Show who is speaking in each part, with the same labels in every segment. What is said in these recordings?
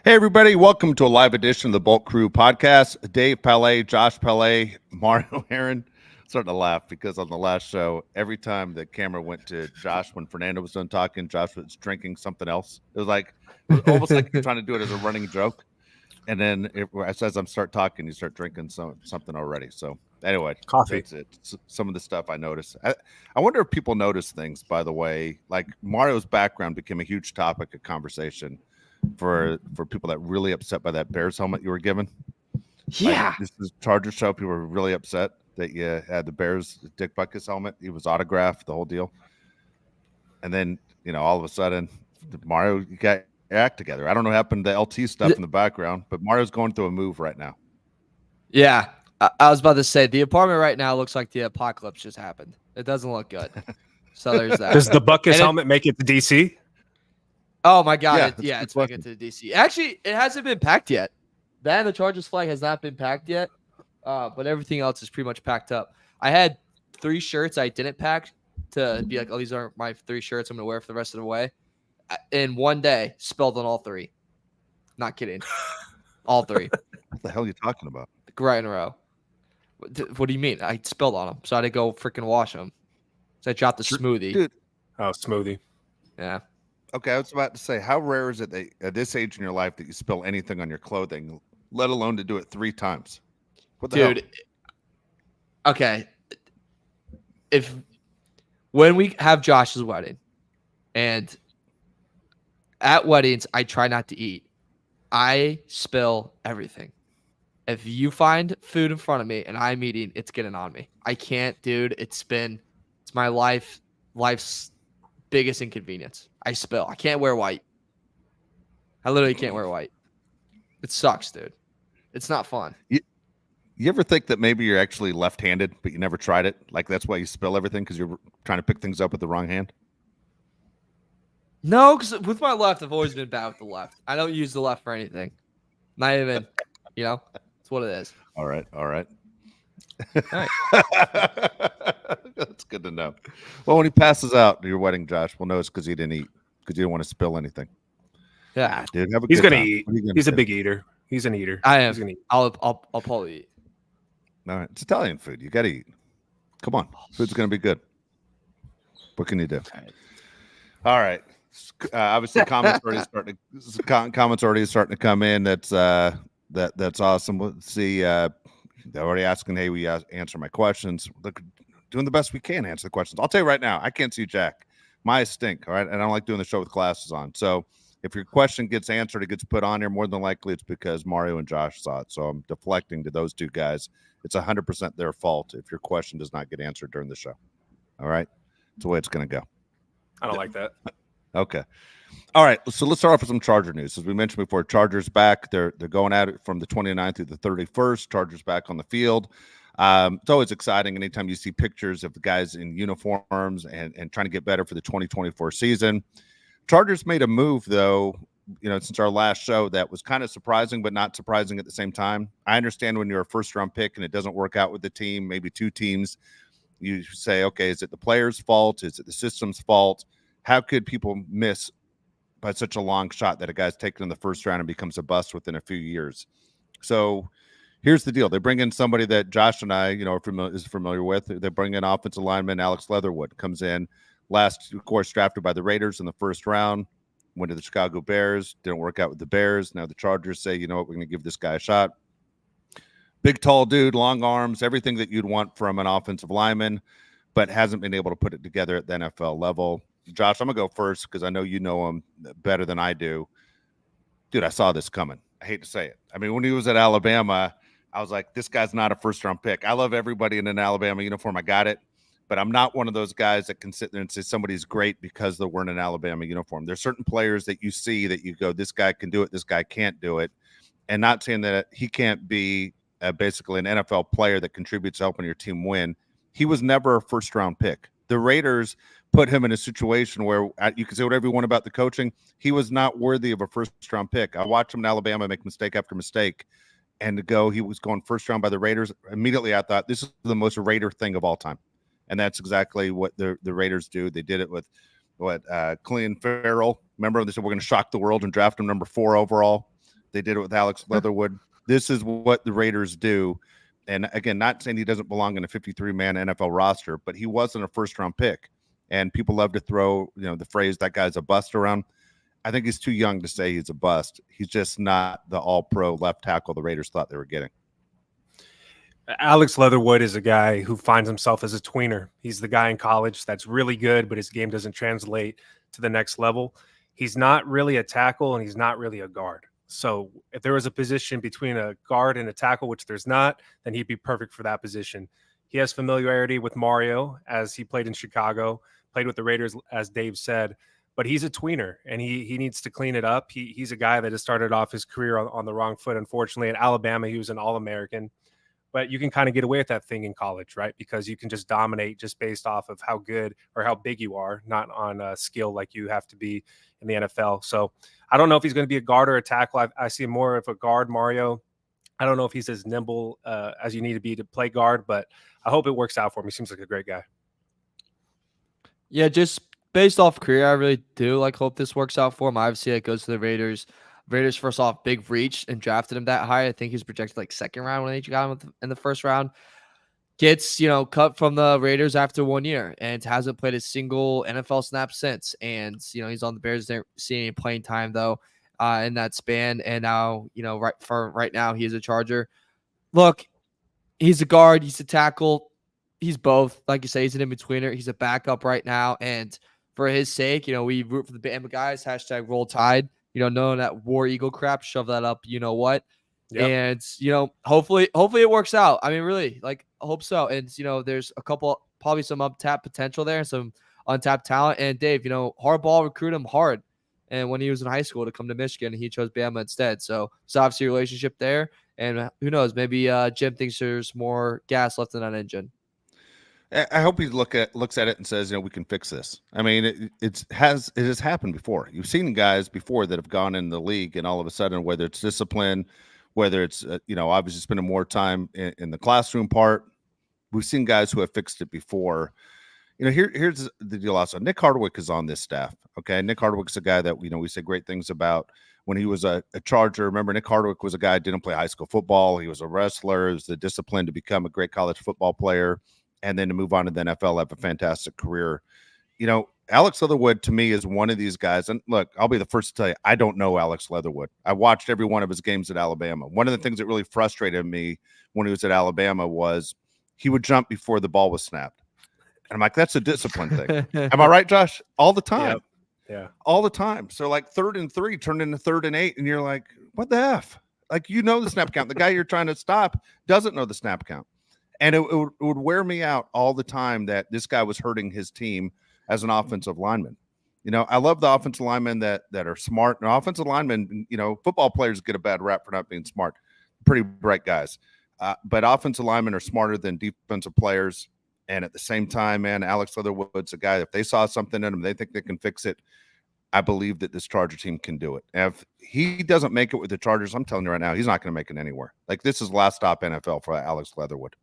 Speaker 1: Hey, everybody. Welcome to a live edition of the Bolt Crew podcast. Dave Palais, Josh Palais, Mario Aaron. Starting to laugh because on the last show, every time the camera went to Josh when Fernando was done talking, Josh was drinking something else. It was almost like you're trying to do it as a running joke. And then as I'm start talking, you start drinking something already. So anyway,
Speaker 2: Coffee.
Speaker 1: That's it. Some of the stuff I noticed. I wonder if people notice things, by the way, like Mario's background became a huge topic of conversation for people that really upset by that Bears helmet you were given.
Speaker 3: Yeah.
Speaker 1: Like, this is Chargers show. People were really upset that you had the Bears Dick Butkus helmet. He was autographed, the whole deal. And then, all of a sudden, Mario, you got your act together. I don't know what happened to the LT stuff in the background, but Mario's going through a move right now.
Speaker 3: Yeah. I was about to say, the apartment right now looks like the apocalypse just happened. It doesn't look good. So there's that.
Speaker 2: Does the Butkus helmet make it to DC?
Speaker 3: Oh, my God.
Speaker 1: Yeah,
Speaker 3: It's making it to DC. Actually, it hasn't been packed yet. The Chargers flag has not been packed yet, but everything else is pretty much packed up. I had 3 shirts I didn't pack to be like, oh, these aren't my 3 shirts I'm going to wear for the rest of the way. In one day, spilled on all 3. Not kidding. All 3.
Speaker 1: What the hell are you talking about?
Speaker 3: Right in a row. What do you mean? I spilled on them, so I had to go freaking wash them. So I dropped the smoothie.
Speaker 1: Dude.
Speaker 2: Oh, smoothie.
Speaker 3: Yeah.
Speaker 1: Okay, I was about to say, how rare is it that at this age in your life that you spill anything on your clothing, let alone to do it 3 times? What the hell?
Speaker 3: Okay. When we have Josh's wedding, and at weddings, I try not to eat. I spill everything. If you find food in front of me and I'm eating, it's getting on me. I can't, dude. It's my life's biggest inconvenience. I spill. I can't wear white. I literally can't wear white. It sucks, dude. It's not fun.
Speaker 1: You ever think that maybe you're actually left-handed, but you never tried it? Like that's why you spill everything, because you're trying to pick things up with the wrong hand?
Speaker 3: No, because with my left, I've always been bad with the left. I don't use the left for anything. Not even, it's what it is.
Speaker 1: All right. That's good to know. Well, when he passes out at your wedding, Josh, we'll know it's because he didn't eat, because you didn't want to spill anything.
Speaker 3: Yeah,
Speaker 1: dude, have a
Speaker 2: He's
Speaker 1: good
Speaker 2: gonna
Speaker 1: time.
Speaker 2: eat.
Speaker 1: What are you gonna
Speaker 2: He's a
Speaker 1: do?
Speaker 2: big eater. He's an eater.
Speaker 3: I am.
Speaker 2: He's gonna eat.
Speaker 3: I'll probably eat.
Speaker 1: All right, it's Italian food. You got to eat. Come on, food's gonna be good. What can you do? All right. Obviously, comments already starting to come in. That's awesome. Let's see. They're already asking, hey, we answer my questions. Look, doing the best we can answer the questions. I'll tell you right now, I can't see Jack. My eyes stink. All right, and I don't like doing the show with glasses on. So if your question gets answered, it gets put on here. More than likely, it's because Mario and Josh saw it. So I'm deflecting to those 2 guys. It's 100% their fault if your question does not get answered during the show. All right, that's the way it's going to go.
Speaker 2: I don't like that.
Speaker 1: Okay. All right. So let's start off with some Charger news. As we mentioned before, Chargers back. They're going at it from the 29th through the 31st. Chargers back on the field. It's always exciting anytime you see pictures of the guys in uniforms and trying to get better for the 2024 season. Chargers made a move, though, since our last show that was kind of surprising, but not surprising at the same time. I understand when you're a first-round pick and it doesn't work out with the team, maybe 2 teams, you say, okay, is it the player's fault? Is it the system's fault? How could people miss by such a long shot that a guy's taken in the first round and becomes a bust within a few years? So here's the deal. They bring in somebody that Josh and I, is familiar with. They bring in offensive lineman Alex Leatherwood, comes in last, of course, drafted by the Raiders in the first round, went to the Chicago Bears, didn't work out with the Bears. Now the Chargers say, you know what, we're going to give this guy a shot. Big, tall dude, long arms, everything that you'd want from an offensive lineman, but hasn't been able to put it together at the NFL level. Josh, I'm going to go first because I know you know him better than I do. Dude, I saw this coming. I hate to say it. I mean, when he was at Alabama, I was like, this guy's not a first-round pick. I love everybody in an Alabama uniform. I got it. But I'm not one of those guys that can sit there and say somebody's great because they're wearing an Alabama uniform. There's certain players that you see that you go, this guy can do it, this guy can't do it. And not saying that he can't be basically an NFL player that contributes to helping your team win. He was never a first-round pick. The Raiders put him in a situation where you can say whatever you want about the coaching. He was not worthy of a first-round pick. I watched him in Alabama make mistake after mistake, and he was going first round by the Raiders. Immediately, I thought this is the most Raider thing of all time, and that's exactly what the Raiders do. They did it with Clelin Ferrell. Remember, they said we're going to shock the world and draft him number 4 overall. They did it with Alex Leatherwood. This is what the Raiders do. And again, not saying he doesn't belong in a 53-man NFL roster, but he wasn't a first-round pick. And people love to throw, the phrase "that guy's a bust" around. I think he's too young to say he's a bust. He's just not the all-pro left tackle the Raiders thought they were getting.
Speaker 2: Alex Leatherwood is a guy who finds himself as a tweener. He's the guy in college that's really good, but his game doesn't translate to the next level. He's not really a tackle, and he's not really a guard. So if there was a position between a guard and a tackle, which there's not, then he'd be perfect for that position. He has familiarity with Mario, as he played in Chicago, played with the Raiders, as Dave said, but he's a tweener, and he needs to clean it up. He's a guy that has started off his career on the wrong foot, unfortunately. At Alabama, he was an All-American. But you can kind of get away with that thing in college, right? Because you can just dominate just based off of how good or how big you are, not on skill like you have to be in the NFL. So I don't know if he's going to be a guard or a tackle. I see more of a guard, Mario. I don't know if he's as nimble as you need to be to play guard, but I hope it works out for him. He seems like a great guy.
Speaker 3: Yeah, just based off career, I really do hope this works out for him. Obviously, it goes to the Raiders. Raiders, first off, big reach and drafted him that high. I think he's projected second round when they got him in the first round. Gets, cut from the Raiders after 1 year and hasn't played a single NFL snap since. And, he's on the Bears. They're seeing any playing time, though, in that span. And now, right now, he's a Charger. Look, he's a guard. He's a tackle. He's both. Like you say, he's an in-betweener. He's a backup right now. And for his sake, we root for the Bama guys. # Roll Tide. Knowing that War Eagle crap, shove that up, what. Yep. And, hopefully it works out. I mean, really, I hope so. And, there's probably some untapped potential there and some untapped talent. And Dave, Harbaugh recruited him hard. And when he was in high school to come to Michigan, he chose Bama instead. So it's obviously a relationship there. And who knows, maybe Jim thinks there's more gas left in that engine.
Speaker 1: I hope he looks at it and says, we can fix this. I mean, it has happened before. You've seen guys before that have gone in the league, and all of a sudden, whether it's discipline, whether it's obviously spending more time in the classroom part, we've seen guys who have fixed it before. Here's the deal. Also, Nick Hardwick is on this staff. Okay, Nick Hardwick's a guy that we say great things about. When he was a Charger, remember, Nick Hardwick was a guy who didn't play high school football. He was a wrestler. It was the discipline to become a great college football player, and then to move on to the NFL, have a fantastic career. Alex Leatherwood, to me, is one of these guys. And look, I'll be the first to tell you, I don't know Alex Leatherwood. I watched every one of his games at Alabama. One of the things that really frustrated me when he was at Alabama was he would jump before the ball was snapped. And I'm like, that's a discipline thing. Am I right, Josh? All the time.
Speaker 2: Yep. Yeah.
Speaker 1: All the time. So 3rd and 3 turned into 3rd and 8. And you're like, what the F? The snap count. The guy you're trying to stop doesn't know the snap count. And it would wear me out all the time that this guy was hurting his team as an offensive lineman. I love the offensive linemen that are smart. And offensive linemen, football players get a bad rap for not being smart. Pretty bright guys. But offensive linemen are smarter than defensive players. And at the same time, man, Alex Leatherwood's a guy, if they saw something in him, they think they can fix it. I believe that this Charger team can do it. And if he doesn't make it with the Chargers, I'm telling you right now, he's not going to make it anywhere. This is last stop NFL for Alex Leatherwood.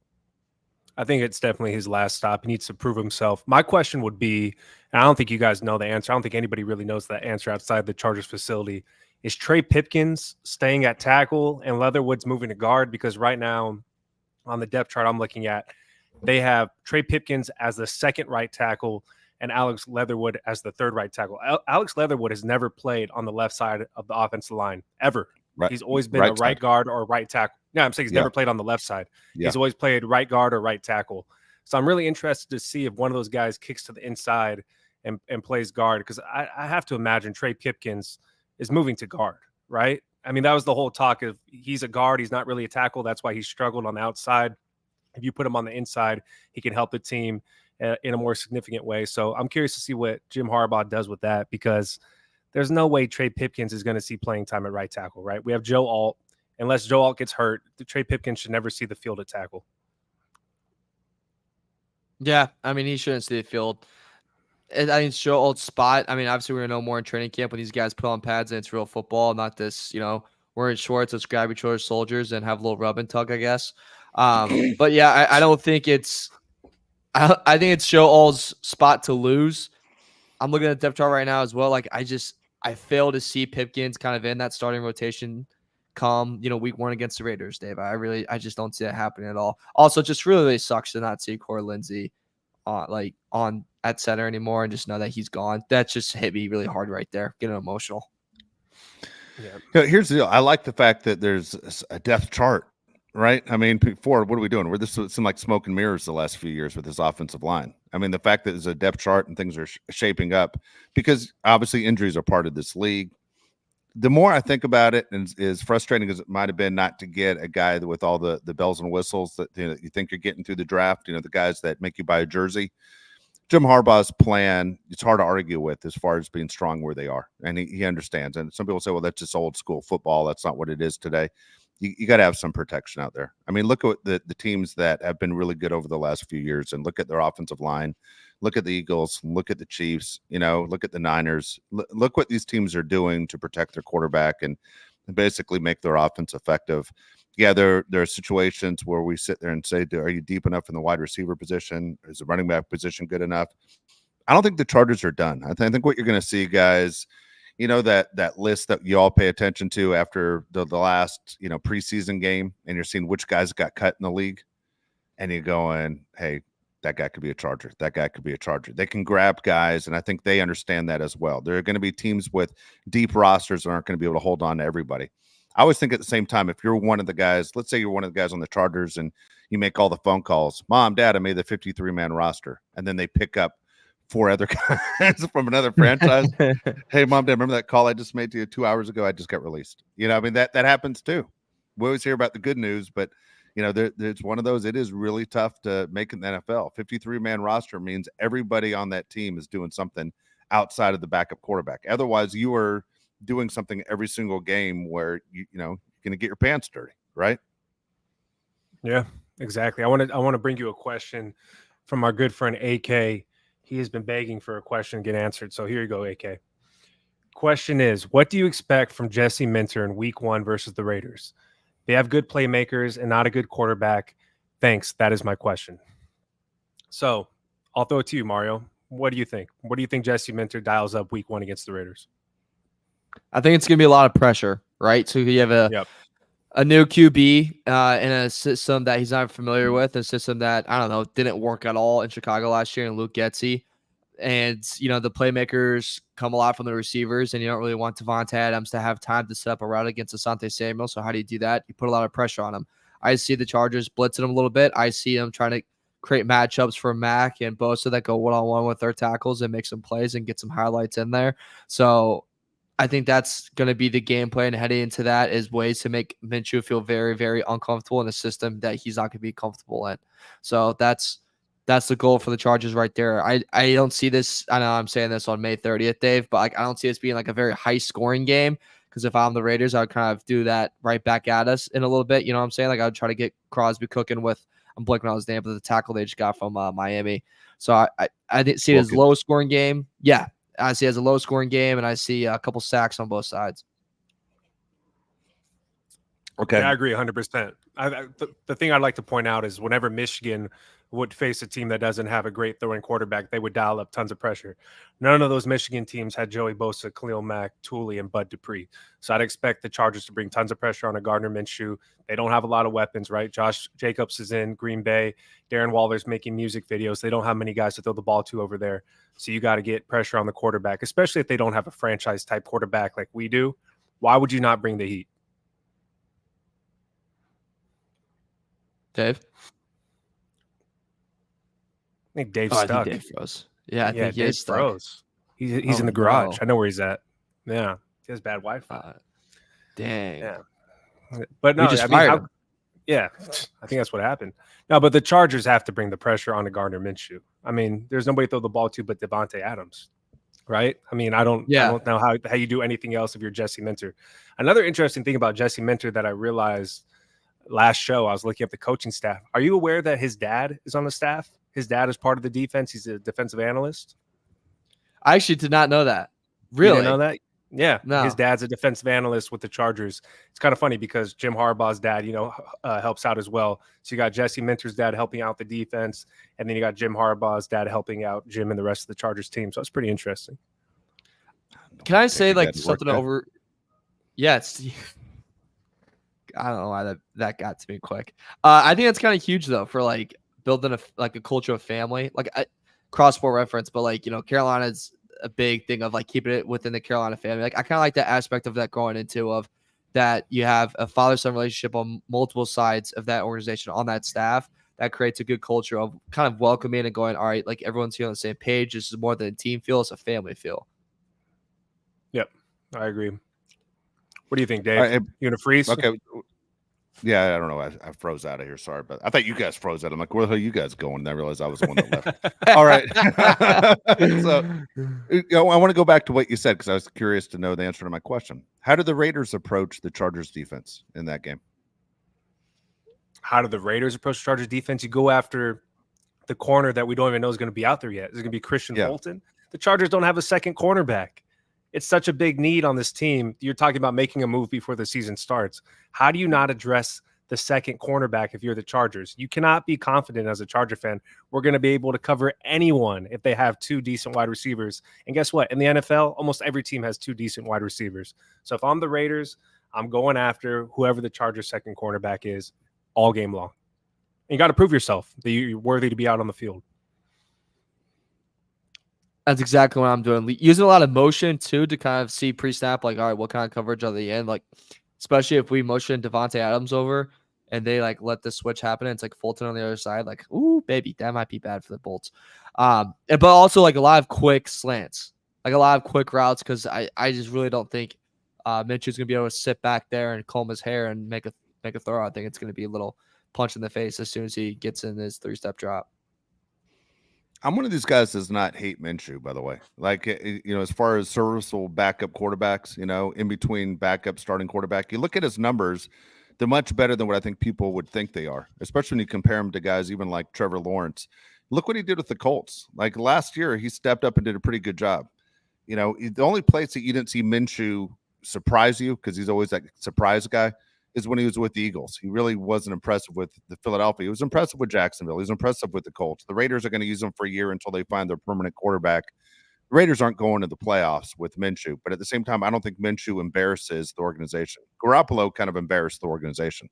Speaker 2: I think it's definitely his last stop. He needs to prove himself. My question would be, and I don't think you guys know the answer. I don't think anybody really knows that answer outside the Chargers facility. Is Trey Pipkins staying at tackle and Leatherwood's moving to guard? Because right now on the depth chart I'm looking at, they have Trey Pipkins as the second right tackle and Alex Leatherwood as the third right tackle. Alex Leatherwood has never played on the left side of the offensive line, ever. Right. He's always been a right guard or right tackle. No, I'm saying he's never played on the left side. Yeah. He's always played right guard or right tackle. So I'm really interested to see if one of those guys kicks to the inside and plays guard, because I have to imagine Trey Pipkins is moving to guard, right? I mean, that was the whole talk of he's a guard. He's not really a tackle. That's why he struggled on the outside. If you put him on the inside, he can help the team in a more significant way. So I'm curious to see what Jim Harbaugh does with that, because there's no way Trey Pipkins is going to see playing time at right tackle, right? We have Joe Alt. Unless Joe Alt gets hurt, Trey Pipkins should never see the field at tackle. Yeah,
Speaker 3: I mean, he shouldn't see the field. I think it's Joe Alt's spot. I mean, obviously, we're going to know more in training camp when these guys put on pads and it's real football, not this, we're in shorts, let's grab each other's soldiers and have a little rub and tug, I guess. But yeah, I don't think it's – I think it's Joe Alt's spot to lose. I'm looking at the depth chart right now as well. I fail to see Pipkins kind of in that starting rotation come, week 1 against the Raiders, Dave. I just don't see that happening at all. Also, just really, really sucks to not see Corey Lindsey on at center anymore and just know that he's gone. That just hit me really hard right there, getting emotional.
Speaker 1: Yeah. Here's the deal. I like the fact that there's a depth chart, right? I mean, before, what are we doing? We're this seemed like smoke and mirrors the last few years with this offensive line. I mean, the fact that there's a depth chart and things are shaping up, because obviously injuries are part of this league. The more I think about it, and as frustrating as it might have been not to get a guy with all the bells and whistles that you think you're getting through the draft, the guys that make you buy a jersey. Jim Harbaugh's plan, it's hard to argue with as far as being strong where they are. And he understands. And some people say, well, that's just old school football. That's not what it is today. You got to have some protection out there. I mean, look at the teams that have been really good over the last few years and look at their offensive line. Look at the Eagles, look at the Chiefs, look at the Niners. Look what these teams are doing to protect their quarterback and basically make their offense effective. Yeah, there are situations where we sit there and say, are you deep enough in the wide receiver position? Is the running back position good enough? I don't think the Chargers are done. I think what you're going to see, guys, that list that you all pay attention to after the last, preseason game, and you're seeing which guys got cut in the league, and you're going, hey, that guy could be a Charger. That guy could be a Charger. They can grab guys, and I think they understand that as well. There are going to be teams with deep rosters that aren't going to be able to hold on to everybody. I always think at the same time, if you're one of the guys, let's say you're one of the guys on the Chargers and you make all the phone calls, Mom, Dad, I made the 53-man roster, and then they pick up 4 other guys from another franchise. Hey, Mom, Dad, remember that call I just made to you 2 hours ago? I just got released. I mean, that happens too. We always hear about the good news, but there's one of those. It is really tough to make in the NFL. 53-man roster means everybody on that team is doing something outside of the backup quarterback. Otherwise, you are doing something every single game where you're going to get your pants dirty, right?
Speaker 2: Yeah, exactly. I want to bring you a question from our good friend AK. He has been begging for a question to get answered. So here you go, AK. Question is, what do you expect from Jesse Minter in week 1 versus the Raiders? They have good playmakers and not a good quarterback. Thanks. That is my question. So I'll throw it to you, Mario. What do you think? What do you think Jesse Minter dials up week 1 against the Raiders?
Speaker 3: I think it's going to be a lot of pressure, right? So you have a new QB in a system that he's not familiar with, a system that, I don't know, didn't work at all in Chicago last year, and Luke Getsy. And, the playmakers come a lot from the receivers, and you don't really want Devontae Adams to have time to set up a route against Asante Samuel. So how do you do that? You put a lot of pressure on him. I see the Chargers blitzing him a little bit. I see them trying to create matchups for Mac and Bosa that go one-on-one with their tackles and make some plays and get some highlights in there. So I think that's going to be the game plan heading into that, is ways to make Minshew feel very, very uncomfortable in a system that he's not going to be comfortable in. So that's the goal for the Chargers right there. I don't see this. I know I'm saying this on May 30th, Dave, but I don't see this being like a very high scoring game, because if I'm the Raiders, I would kind of do that right back at us in a little bit. You know what I'm saying? Like I would try to get Crosby cooking with, I'm blanking on his name, but the tackle they just got from Miami. So I didn't see it as a low scoring game. Yeah. I see it as a low-scoring game, and I see a couple sacks on both sides.
Speaker 2: Okay, yeah, I agree 100%. The thing I'd like to point out is whenever Michigan would face a team that doesn't have a great throwing quarterback, they would dial up tons of pressure. None of those Michigan teams had Joey Bosa, Khalil Mack, Tooley, and Bud Dupree. So I'd expect the Chargers to bring tons of pressure on a Gardner Minshew. They don't have a lot of weapons, right? Josh Jacobs is in Green Bay. Darren Waller's making music videos. They don't have many guys to throw the ball to over there. So you got to get pressure on the quarterback, especially if they don't have a franchise-type quarterback like we do. Why would you not bring the heat?
Speaker 3: Dave?
Speaker 2: I think Dave's stuck.
Speaker 3: I think Dave froze. Yeah, I think
Speaker 2: Dave froze. He's in the garage. I know where he's at. Yeah. He has bad Wi-Fi.
Speaker 3: Dang.
Speaker 2: Yeah. But no,
Speaker 3: I mean,
Speaker 2: yeah, I think that's what happened. No, but the Chargers have to bring the pressure on to Gardner Minshew. I mean, there's nobody to throw the ball to but Devontae Adams, right? I mean, I don't know how you do anything else if you're Jesse Minter. Another interesting thing about Jesse Minter that I realized last show, I was looking at the coaching staff. Are you aware that his dad is on the staff? His dad is part of the defense. He's a defensive analyst.
Speaker 3: I actually did not know that. Really?
Speaker 2: You didn't know that? Yeah.
Speaker 3: No.
Speaker 2: His dad's a defensive analyst with the Chargers. It's kind of funny because Jim Harbaugh's dad, helps out as well. So you got Jesse Minter's dad helping out the defense, and then you got Jim Harbaugh's dad helping out Jim and the rest of the Chargers team. So it's pretty interesting.
Speaker 3: Can I say like something over? Yeah, I don't know why that got to me quick. I think that's kind of huge though for like building a culture of family, like cross sport reference, but like Carolina's a big thing of like keeping it within the Carolina family. Like I kind of like that aspect of that going into of that you have a father-son relationship on multiple sides of that organization on that staff. That creates a good culture of kind of welcoming and going, all right, like everyone's here on the same page. This is more than a team feel; it's a family feel.
Speaker 2: Yep, I agree. What do you think, Dave?
Speaker 1: All right,
Speaker 2: You gonna freeze?
Speaker 1: Okay. Yeah, I don't know. I froze out of here. Sorry, but I thought you guys froze out. I'm like, where the hell are you guys going? And I realized I was the one that left. All right. So I want to go back to what you said because I was curious to know the answer to my question. How did the Raiders approach the Chargers defense in that game?
Speaker 2: How did the Raiders approach the Chargers defense? You go after the corner that we don't even know is going to be out there yet. Is it going to be Christian Fulton? The Chargers don't have a second cornerback. It's such a big need on this team. You're talking about making a move before the season starts. How do you not address the second cornerback if you're the Chargers? You cannot be confident as a Charger fan we're going to be able to cover anyone if they have two decent wide receivers. And guess what? In the NFL, almost every team has two decent wide receivers. So if I'm the Raiders, I'm going after whoever the Chargers second cornerback is all game long. And you got to prove yourself that you're worthy to be out on the field.
Speaker 3: That's exactly what I'm doing. Using a lot of motion too to kind of see pre-snap, like, all right, what kind of coverage are they in? Like, especially if we motion Devontae Adams over and they like let the switch happen and it's like Fulton on the other side, like, ooh, baby, that might be bad for the Bolts. But also like a lot of quick slants, like a lot of quick routes, because I just really don't think Minshew's gonna be able to sit back there and comb his hair and make a throw. I think it's gonna be a little punch in the face as soon as he gets in his 3-step drop.
Speaker 1: I'm one of these guys that does not hate Minshew, by the way. Like, as far as serviceable backup quarterbacks, in between backup starting quarterback, you look at his numbers, they're much better than what I think people would think they are, especially when you compare him to guys even like Trevor Lawrence. Look what he did with the Colts. Like last year, he stepped up and did a pretty good job. The only place that you didn't see Minshew surprise you, because he's always that surprise guy, is when he was with the Eagles. He really wasn't impressive with the Philadelphia. He was impressive with Jacksonville. He was impressive with the Colts. The Raiders are going to use him for a year until they find their permanent quarterback. The Raiders aren't going to the playoffs with Minshew, but at the same time, I don't think Minshew embarrasses the organization. Garoppolo kind of embarrassed the organization.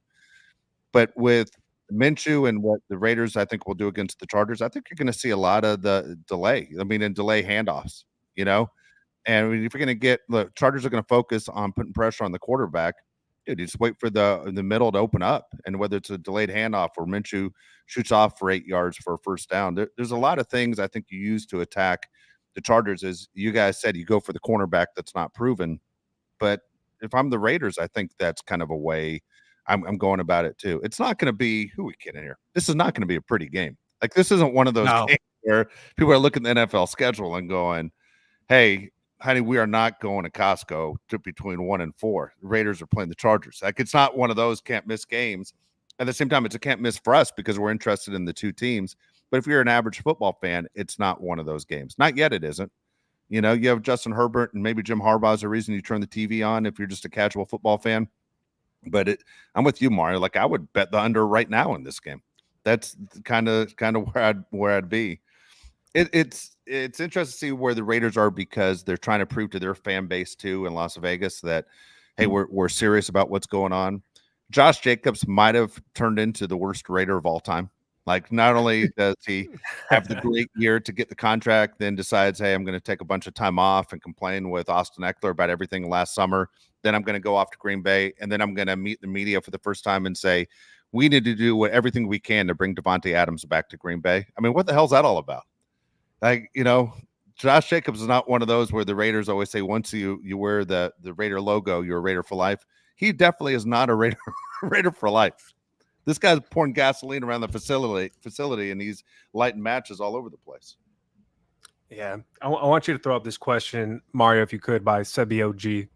Speaker 1: But with Minshew and what the Raiders, I think, will do against the Chargers, I think you're going to see a lot of the delay. And delay handoffs, And if you're going to get – the Chargers are going to focus on putting pressure on the quarterback. Dude, you just wait for the middle to open up, and whether it's a delayed handoff or Minshew shoots off for 8 yards for a first down, there's a lot of things I think you use to attack the Chargers. As you guys said, you go for the cornerback that's not proven. But if I'm the Raiders, I think that's kind of a way I'm going about it too. It's not going to be – who are we kidding here? This is not going to be a pretty game. Like, this isn't one of those games where people are looking at the NFL schedule and going, hey – honey, we are not going to Costco to between 1 and 4. The Raiders are playing the Chargers. Like, it's not one of those can't miss games. At the same time, it's a can't miss for us because we're interested in the two teams. But if you're an average football fan, it's not one of those games. Not yet, it isn't. You have Justin Herbert and maybe Jim Harbaugh is a reason you turn the TV on if you're just a casual football fan. But I'm with you, Mario. Like, I would bet the under right now in this game. That's kind of where I'd be. It's interesting to see where the Raiders are because they're trying to prove to their fan base too in Las Vegas that, hey, we're serious about what's going on. Josh Jacobs might have turned into the worst Raider of all time. Like, not only does he have the great year to get the contract, then decides, hey, I'm going to take a bunch of time off and complain with Austin Eckler about everything last summer. Then I'm going to go off to Green Bay, and then I'm going to meet the media for the first time and say, we need to do everything we can to bring Devontae Adams back to Green Bay. I mean, what the hell's that all about? Like, Josh Jacobs is not one of those where the Raiders always say once you wear the Raider logo, you're a Raider for life. He definitely is not a Raider for life. This guy's pouring gasoline around the facility, and he's lighting matches all over the place.
Speaker 2: Yeah. I want you to throw up this question, Mario, if you could, by Sebio G.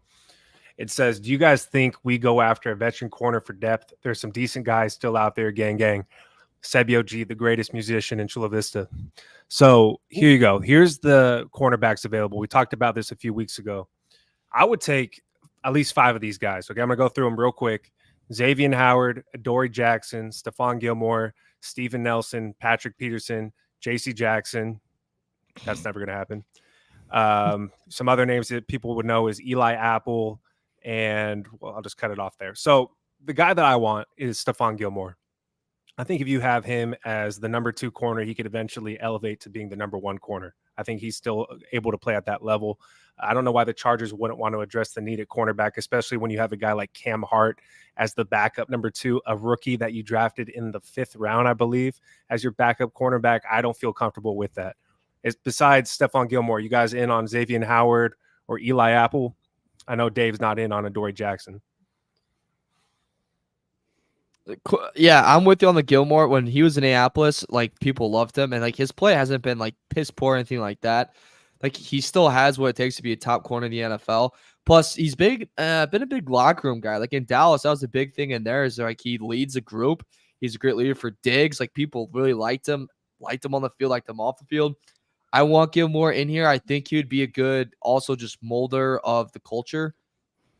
Speaker 2: It says, do you guys think we go after a veteran corner for depth? There's some decent guys still out there, gang. Sebio G, the greatest musician in Chula Vista. So here you go. Here's the cornerbacks available. We talked about this a few weeks ago. I would take at least 5 of these guys. Okay, I'm going to go through them real quick. Xavier Howard, Adoree Jackson, Stephon Gilmore, Steven Nelson, Patrick Peterson, J.C. Jackson. That's never going to happen. Some other names that people would know is Eli Apple, and, well, I'll just cut it off there. So the guy that I want is Stephon Gilmore. I think if you have him as the number 2 corner, he could eventually elevate to being the number 1 corner. I think he's still able to play at that level. I don't know why the Chargers wouldn't want to address the need at cornerback, especially when you have a guy like Cam Hart as the backup number 2, a rookie that you drafted in the 5th round, I believe, as your backup cornerback. I don't feel comfortable with that. Besides Stephon Gilmore, you guys in on Xavier Howard or Eli Apple? I know Dave's not in on Adoree Jackson.
Speaker 3: Yeah, I'm with you on the Gilmore. When he was in Minneapolis, like, people loved him, and like his play hasn't been like piss poor or anything like that. Like, he still has what it takes to be a top corner in the NFL. Plus, he's been a big locker room guy. Like in Dallas, that was a big thing in there. Is like he leads a group. He's a great leader for Diggs. Like, people really liked him on the field, liked him off the field. I want Gilmore in here. I think he would be a good, also just molder of the culture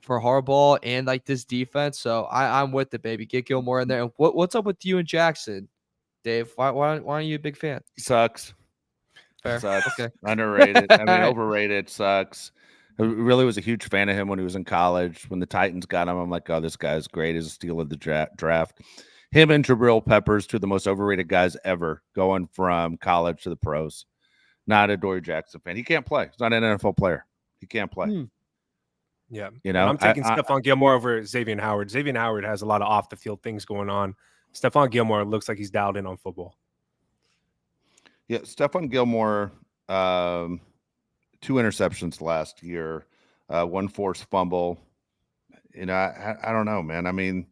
Speaker 3: for Harbaugh and like this defense. So I'm with it, baby. Get Gilmore in there. And what's up with you and Jackson, Dave? Why aren't you a big fan?
Speaker 1: Sucks.
Speaker 3: Fair.
Speaker 1: Sucks.
Speaker 3: Okay.
Speaker 1: Underrated. I mean,
Speaker 3: All right.
Speaker 1: overrated. Sucks. I really was a huge fan of him when he was in college. When the Titans got him, I'm like, oh, this guy's great. He's a steal of the draft. Him and Jabril Peppers, 2 of the most overrated guys ever, going from college to the pros. Not a Adoree Jackson fan. He can't play. He's not an NFL player. He can't play.
Speaker 2: Yeah.
Speaker 1: You know,
Speaker 2: I'm taking Stephon Gilmore over Xavier Howard. Xavier Howard has a lot of off the field things going on. Stephon Gilmore looks like he's dialed in on football.
Speaker 1: Yeah, Stephon Gilmore, 2 interceptions last year, 1 forced fumble. You know, I don't know, man. I mean,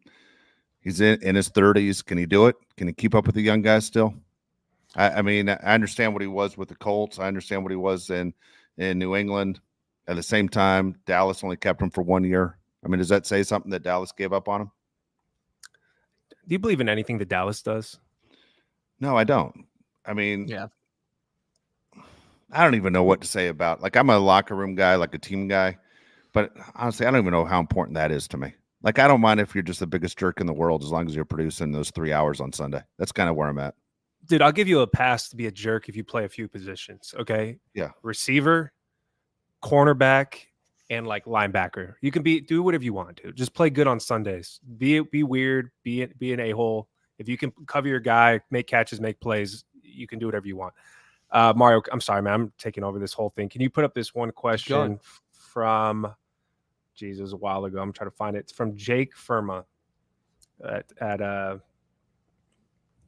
Speaker 1: he's in his 30s. Can he do it? Can he keep up with the young guys still? I mean, I understand what he was with the Colts. I understand what he was in New England. At the same time, Dallas only kept him for 1 year. I mean, does that say something that Dallas gave up on him?
Speaker 2: Do you believe in anything that Dallas does?
Speaker 1: No, I don't. I mean,
Speaker 3: Yeah.
Speaker 1: I don't even know what to say about. Like, I'm a locker room guy, like a team guy, but honestly, I don't even know how important that is to me. Like, I don't mind if you're just the biggest jerk in the world as long as you're producing those 3 hours on Sunday. That's kind of where I'm at.
Speaker 2: Dude, I'll give you a pass to be a jerk if you play a few positions. Okay.
Speaker 1: Yeah.
Speaker 2: Receiver, cornerback, and like linebacker. You can do whatever you want to. Just play good on Sundays. Be weird. Be an a-hole. If you can cover your guy, make catches, make plays, you can do whatever you want. Mario, I'm sorry, man. I'm taking over this whole thing. Can you put up this one question from Jesus a while ago? I'm trying to find it. It's from Jake Firma at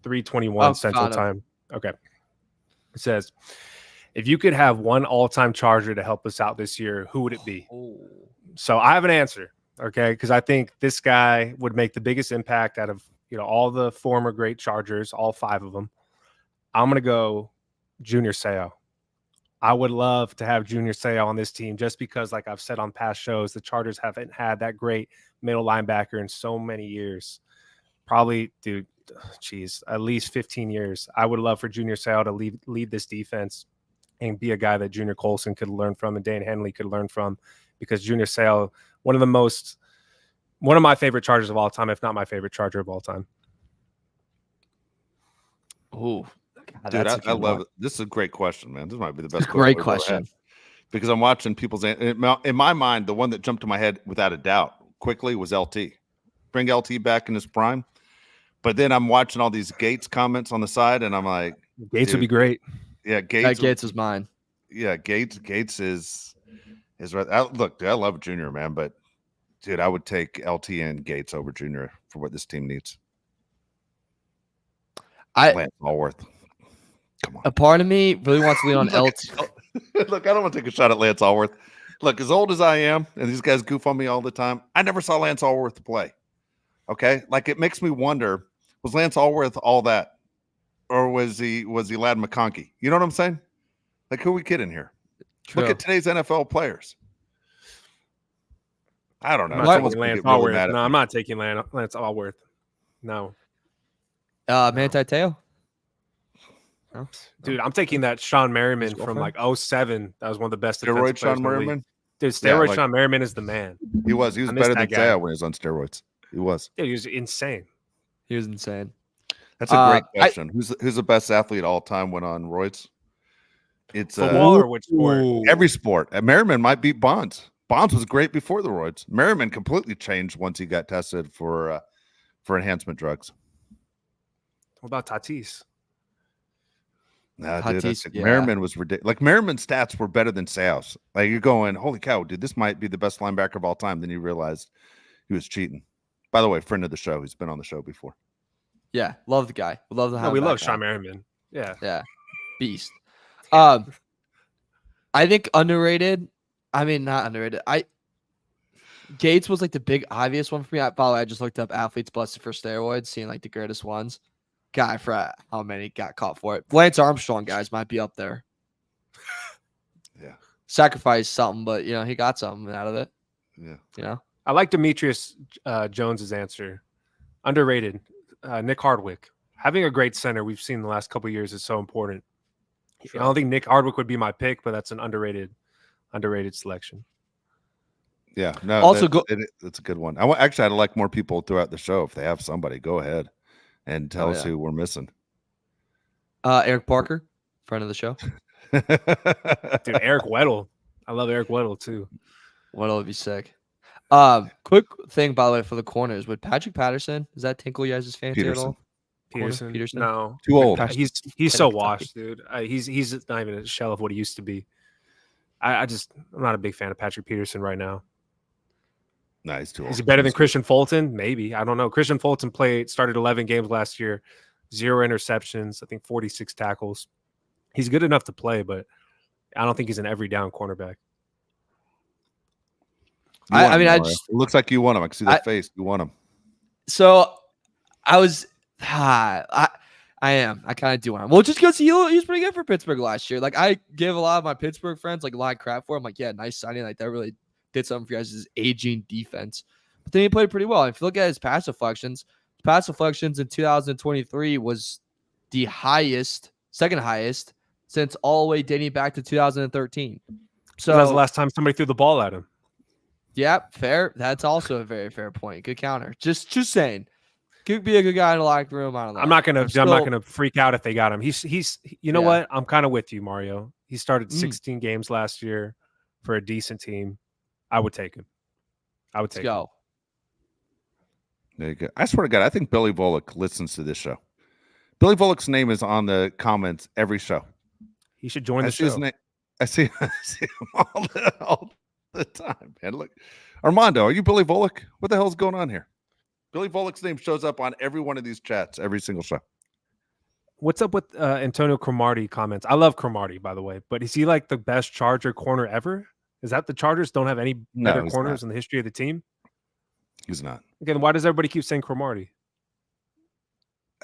Speaker 2: 3:21 Central Time. Okay. It says, if you could have one all-time Charger to help us out this year, who would it be? So I have an answer, okay? Because I think this guy would make the biggest impact out of all the former great Chargers, all 5 of them. I'm going to go Junior Seau. I would love to have Junior Seau on this team just because, like I've said on past shows, the Chargers haven't had that great middle linebacker in so many years. Probably, dude, at least 15 years. I would love for Junior Seau to lead this defense and be a guy that Junior Colson could learn from and Dan Henley could learn from, because Junior Seau, one of my favorite Chargers of all time, if not my favorite Charger of all time.
Speaker 3: Ooh, God,
Speaker 1: dude, I love it. This is a great question, man. This might be the best.
Speaker 3: Great question.
Speaker 1: Because I'm watching people's. In my mind, the one that jumped to my head without a doubt quickly was LT. Bring LT back in his prime. But then I'm watching all these Gates comments on the side, and I'm like,
Speaker 2: Gates would be great.
Speaker 1: Yeah, Gates.
Speaker 3: Gates is mine.
Speaker 1: Yeah, Gates is right. Look, dude, I love Junior, man, but dude, I would take LT and Gates over Junior for what this team needs. Lance Allworth. Come on.
Speaker 3: A part of me really wants to lean on LT.
Speaker 1: Look, I don't want to take a shot at Lance Allworth. Look, as old as I am, and these guys goof on me all the time, I never saw Lance Allworth play. Okay, like it makes me wonder: was Lance Allworth all that? Or was he Ladd McConkey? You know what I'm saying? Like, who are we kidding here?
Speaker 3: True.
Speaker 1: Look at today's NFL players. I don't know.
Speaker 2: I'm not taking Lance Allworth. No, I'm not taking Lance Allworth. No.
Speaker 3: Manti Te'o?
Speaker 2: No. Dude, I'm taking that Sean Merriman from like 2007. That was one of the best.
Speaker 1: Steroid Sean Merriman?
Speaker 2: Dude, steroid Sean Merriman is the man.
Speaker 1: He was. He was better than Te'o when he was on steroids. He was.
Speaker 2: Dude, he was insane.
Speaker 3: He was insane.
Speaker 1: That's a great question. Who's the best athlete all time when on roids? It's
Speaker 2: football or which sport?
Speaker 1: Every sport. Merriman might beat Bonds. Bonds was great before the roids. Merriman completely changed once he got tested for for enhancement drugs.
Speaker 2: What about Tatis?
Speaker 1: Nah, dude,
Speaker 3: Tatis, yeah.
Speaker 1: Merriman was ridiculous. Like Merriman's stats were better than Sayos. Like you're going, holy cow, dude, this might be the best linebacker of all time. Then you realized he was cheating. By the way, friend of the show. He's been on the show before.
Speaker 3: Yeah, love the guy. We love the.
Speaker 2: No, we love Sean Merriman.
Speaker 3: Yeah, beast. I think underrated. I mean, not underrated. Gates was like the big obvious one for me. I just looked up athletes busted for steroids, seeing like the greatest ones. Guy for how many got caught for it. Lance Armstrong guys might be up there.
Speaker 1: Yeah,
Speaker 3: sacrificed something, but he got something out of it.
Speaker 1: Yeah,
Speaker 2: I like Demetrius Jones's answer. Underrated. Nick Hardwick. Having a great center we've seen the last couple of years is so important. Sure. I don't think Nick Hardwick would be my pick, but that's an underrated selection.
Speaker 1: Yeah, no.
Speaker 3: Also,
Speaker 1: that's a good one. I'd like more people throughout the show. If they have somebody, go ahead and tell us who we're missing.
Speaker 3: Eric Parker, friend of the show.
Speaker 2: Dude, Eric Weddle. I love Eric Weddle too.
Speaker 3: Weddle would be sick. Quick thing, by the way, for the corners. Would Patrick Patterson, does that tinkle you guys' fancy at all?
Speaker 2: Peterson? No.
Speaker 1: Too old.
Speaker 2: He's so washed, dude. He's not even a shell of what he used to be. I'm not a big fan of Patrick Peterson right now.
Speaker 1: No, he's too old.
Speaker 2: Is he better than Christian Fulton? Maybe. I don't know. Christian Fulton started 11 games last year, 0 interceptions, I think 46 tackles. He's good enough to play, but I don't think he's an every down cornerback.
Speaker 1: It looks like you want him. I can see that face. You want him.
Speaker 3: So I was, I kind of do want him. Well, just because he was pretty good for Pittsburgh last year. Like I give a lot of my Pittsburgh friends like a lot of crap for him. Like, yeah, nice signing. Like that really did something for you guys' aging defense. But then he played pretty well. If you look at his pass deflections in 2023 was the second highest since all the way dating back to 2013. So
Speaker 2: that was the last time somebody threw the ball at him.
Speaker 3: Yeah, fair. That's also a very fair point. Good counter. Just saying. Could be a good guy in the locker room. I don't know.
Speaker 2: I'm not gonna freak out if they got him. He's you know what? I'm kind of with you, Mario. He started 16 games last year for a decent team. I would take him.
Speaker 3: Let's go.
Speaker 1: There you go. I swear to God, I think Billy Volek listens to this show. Billy Volek's name is on the comments every show.
Speaker 2: He should join the show.
Speaker 1: His name. I see him all the time, man. Look, Armando, are you Billy Volek? What the hell's going on here? Billy Volek's name shows up on every one of these chats, every single show.
Speaker 2: What's up with Antonio Cromartie comments? I love Cromartie, by the way, but is he like the best Charger corner ever? Is that the Chargers don't have any better corners in the history of the team?
Speaker 1: He's not.
Speaker 2: Again, why does everybody keep saying Cromartie?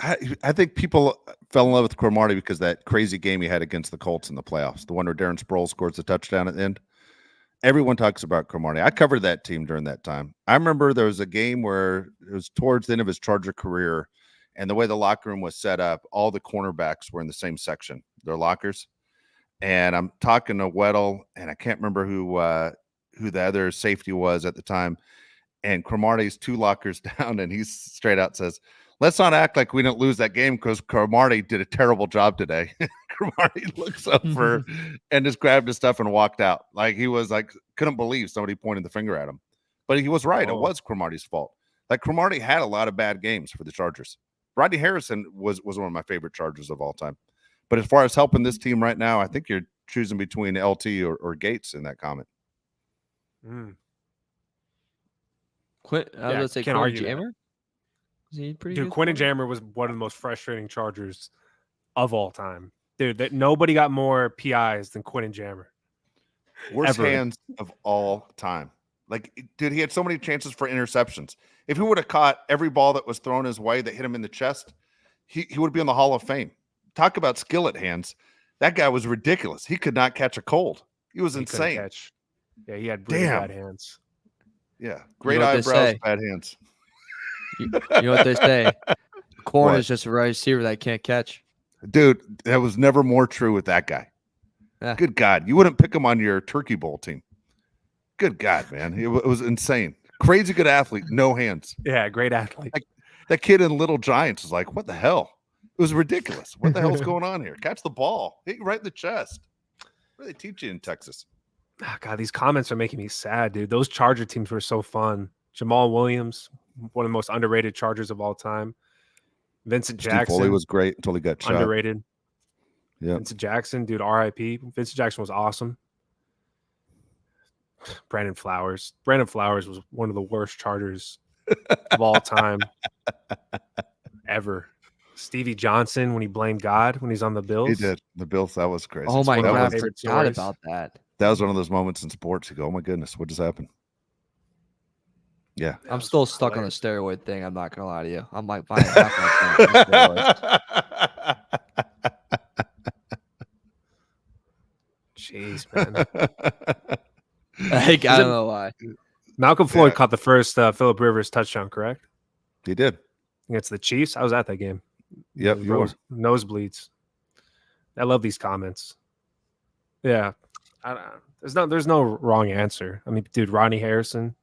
Speaker 1: I think people fell in love with Cromartie because that crazy game he had against the Colts in the playoffs, the one where Darren Sproles scores the touchdown at the end. Everyone talks about Cromartie. I covered that team during that time. I remember there was a game where it was towards the end of his Charger career, and the way the locker room was set up, all the cornerbacks were in the same section, their lockers. And I'm talking to Weddle, and I can't remember who the other safety was at the time. And Cromartie's 2 lockers down, and he straight out says, "Let's not act like we didn't lose that game because Cromartie did a terrible job today." Cromartie looks over and just grabbed his stuff and walked out. Like he was like, couldn't believe somebody pointed the finger at him. But he was right. It was Cromartie's fault. Like Cromartie had a lot of bad games for the Chargers. Rodney Harrison was one of my favorite Chargers of all time. But as far as helping this team right now, I think you're choosing between LT or Gates in that comment.
Speaker 3: I was going to say Quinn Jammer. Is he pretty good?
Speaker 2: Quinn Jammer was one of the most frustrating Chargers of all time. Dude, that nobody got more PIs than Quinn Jammer.
Speaker 1: Worst hands of all time. Like, dude, he had so many chances for interceptions. If he would have caught every ball that was thrown his way that hit him in the chest, he would be in the Hall of Fame. Talk about skillet hands. That guy was ridiculous. He could not catch a cold. He was insane.
Speaker 2: Yeah, he had really bad hands.
Speaker 1: Yeah, great eyebrows, bad hands.
Speaker 3: You know what they say? Corn is just a right receiver that can't catch.
Speaker 1: Dude, that was never more true with that guy. Yeah. Good God. You wouldn't pick him on your Turkey Bowl team. Good God, man. It was insane. Crazy good athlete, no hands.
Speaker 2: Yeah, great athlete.
Speaker 1: That kid in Little Giants is like, what the hell? It was ridiculous. What the hell's going on here? Catch the ball. Hit you right in the chest. What do they teach you in Texas?
Speaker 2: Oh, God, these comments are making me sad, dude. Those Charger teams were so fun. Jamal Williams, one of the most underrated Chargers of all time. Vincent
Speaker 1: Steve
Speaker 2: Jackson.
Speaker 1: Foley was great until he got shot.
Speaker 2: Underrated.
Speaker 1: Yeah.
Speaker 2: Vincent Jackson, dude, R.I.P. Vincent Jackson was awesome. Brandon Flowers. Brandon Flowers was one of the worst Chargers of all time ever. Stevie Johnson, when he blamed God when he's on the Bills.
Speaker 1: He did. The Bills, that was crazy.
Speaker 3: Oh my
Speaker 2: one of my
Speaker 3: God, I
Speaker 2: favorite
Speaker 3: forgot
Speaker 2: stories.
Speaker 3: about that.
Speaker 1: That was one of those moments in sports. You go, oh my goodness, what just happened? Yeah.
Speaker 2: That
Speaker 3: I'm
Speaker 2: was
Speaker 3: still stuck on the
Speaker 2: hilarious.
Speaker 3: steroid thing. I'm not gonna lie to you. I'm like buying half my thing on steroids.
Speaker 2: Jeez, man.
Speaker 3: Like, I don't know why.
Speaker 2: Malcolm Floyd
Speaker 1: Yeah.
Speaker 2: caught the first Phillip Rivers touchdown, correct?
Speaker 1: He did.
Speaker 2: Against the Chiefs. I was at that game.
Speaker 1: Yep, you were.
Speaker 2: Nosebleeds. I love these comments. Yeah. There's no wrong answer. I mean, dude, Ronnie Harrison,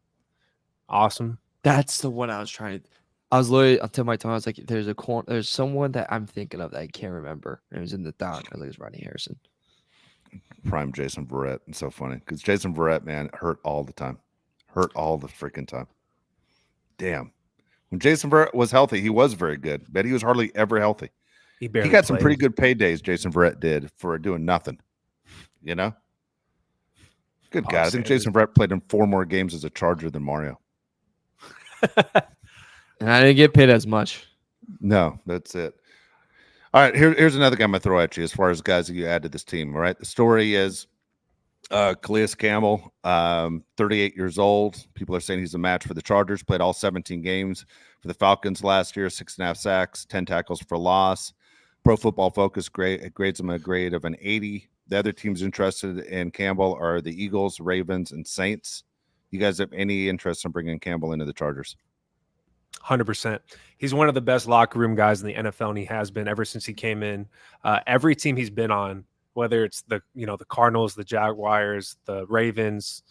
Speaker 2: awesome.
Speaker 3: That's the one I was trying to. I was literally until my time. I was like, there's someone that I'm thinking of that I can't remember. And it was in the doc. I was like, it's Ronnie Harrison.
Speaker 1: Prime Jason Verrett. It's so funny because Jason Verrett, man, hurt all the time. Hurt all the freaking time. Damn. When Jason Verrett was healthy, he was very good, but he was hardly ever healthy.
Speaker 2: He barely
Speaker 1: He got some
Speaker 2: played.
Speaker 1: pretty good paydays, Jason Verrett did, for doing nothing. You know? Good
Speaker 2: Pop
Speaker 1: God. I think
Speaker 2: Sanders.
Speaker 1: Jason Verrett played in 4 more games as a Charger than Mario.
Speaker 3: And I didn't get paid as much.
Speaker 1: No, that's it. All right, here's another guy I'm going to throw at you as far as guys that you add to this team. All right, the story is Calais Campbell, 38 years old. People are saying he's a match for the Chargers. Played all 17 games for the Falcons last year, 6.5 sacks, 10 tackles for loss. Pro Football Focus grades him a grade of an 80. The other teams interested in Campbell are the Eagles, Ravens, and Saints. You guys have any interest in bringing Campbell into the Chargers?
Speaker 2: 100%. He's one of the best locker room guys in the NFL, and he has been ever since he came in. Every team he's been on, whether it's the Cardinals, the Jaguars, the Ravens,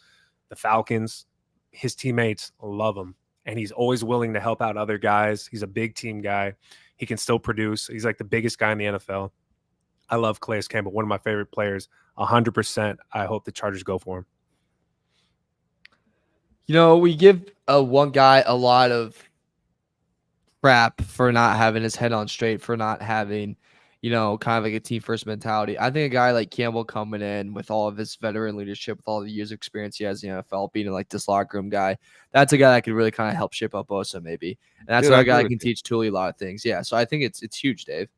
Speaker 2: the Falcons, his teammates love him, and he's always willing to help out other guys. He's a big team guy. He can still produce. He's like the biggest guy in the NFL. I love Calais Campbell, one of my favorite players. 100%. I hope the Chargers go for him.
Speaker 3: We give one guy a lot of crap for not having his head on straight, for not having, kind of like a team first mentality. I think a guy like Campbell coming in with all of his veteran leadership, with all the years of experience he has in the NFL, being like this locker room guy, that's a guy that could really kind of help shape up Bosa maybe. And that's a guy that can teach Tully a lot of things. Yeah, so I think it's huge, Dave.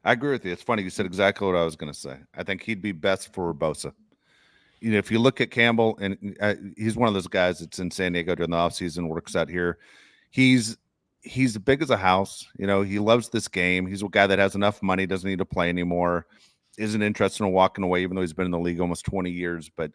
Speaker 1: I agree with you. It's funny. You said exactly what I was going to say. I think he'd be best for Bosa. If you look at Campbell, and he's one of those guys that's in San Diego during the offseason, works out here. He's big as a house. He loves this game. He's a guy that has enough money, doesn't need to play anymore, isn't interested in walking away, even though he's been in the league almost 20 years. But,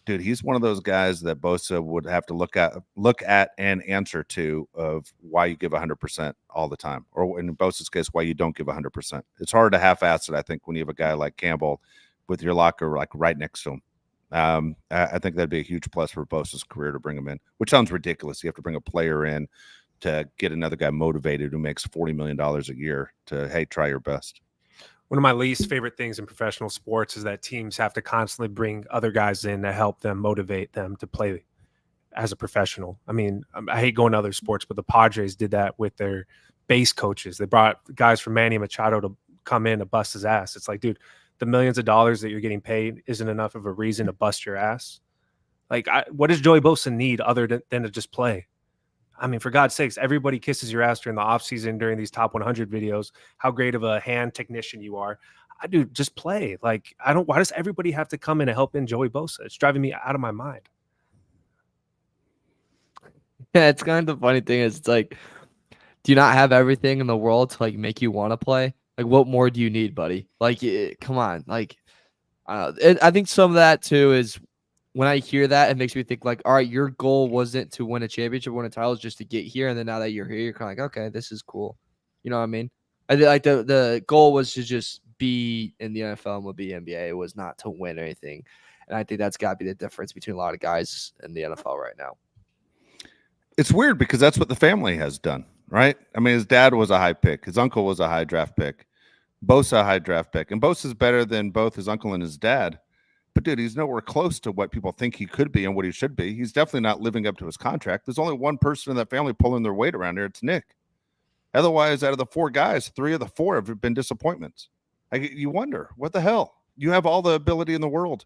Speaker 1: dude, he's one of those guys that Bosa would have to look at and answer to of why you give 100% all the time, or in Bosa's case, why you don't give 100%. It's hard to half-ass it, I think, when you have a guy like Campbell with your locker like right next to him. I think that'd be a huge plus for Bosa's career to bring him in, which sounds ridiculous. You have to bring a player in to get another guy motivated who makes $40 million a year to, hey, try your best.
Speaker 2: One of my least favorite things in professional sports is that teams have to constantly bring other guys in to help them motivate them to play as a professional. I mean, I hate going to other sports, but the Padres did that with their base coaches. They brought guys from Manny Machado to come in to bust his ass. It's like, dude, the millions of dollars that you're getting paid isn't enough of a reason to bust your ass. Like, what does Joey Bosa need other than to just play? I mean, for God's sakes, everybody kisses your ass during the offseason during these top 100 videos, how great of a hand technician you are. Dude, just play. Like, why does everybody have to come in and help in Joey Bosa? It's driving me out of my mind.
Speaker 3: Yeah, it's kind of the funny thing is, it's like, do you not have everything in the world to like make you want to play? Like, what more do you need, buddy? Like, come on. Like, I think some of that too is when I hear that, it makes me think like, all right, your goal wasn't to win a championship, win a title, it's just to get here. And then now that you're here, you're kind of like, okay, this is cool. You know what I mean? I think like the goal was to just be in the NFL and would be NBA. It was not to win anything. And I think that's got to be the difference between a lot of guys in the NFL right now.
Speaker 1: It's weird because that's what the family has done, right? I mean, his dad was a high pick. His uncle was a high draft pick. Bosa, a high draft pick. And Bosa's better than both his uncle and his dad. But dude, he's nowhere close to what people think he could be and what he should be. He's definitely not living up to his contract. There's only one person in that family pulling their weight around here. It's Nick. Otherwise, out of the 4 guys, 3 of the 4 have been disappointments. You wonder, what the hell? You have all the ability in the world.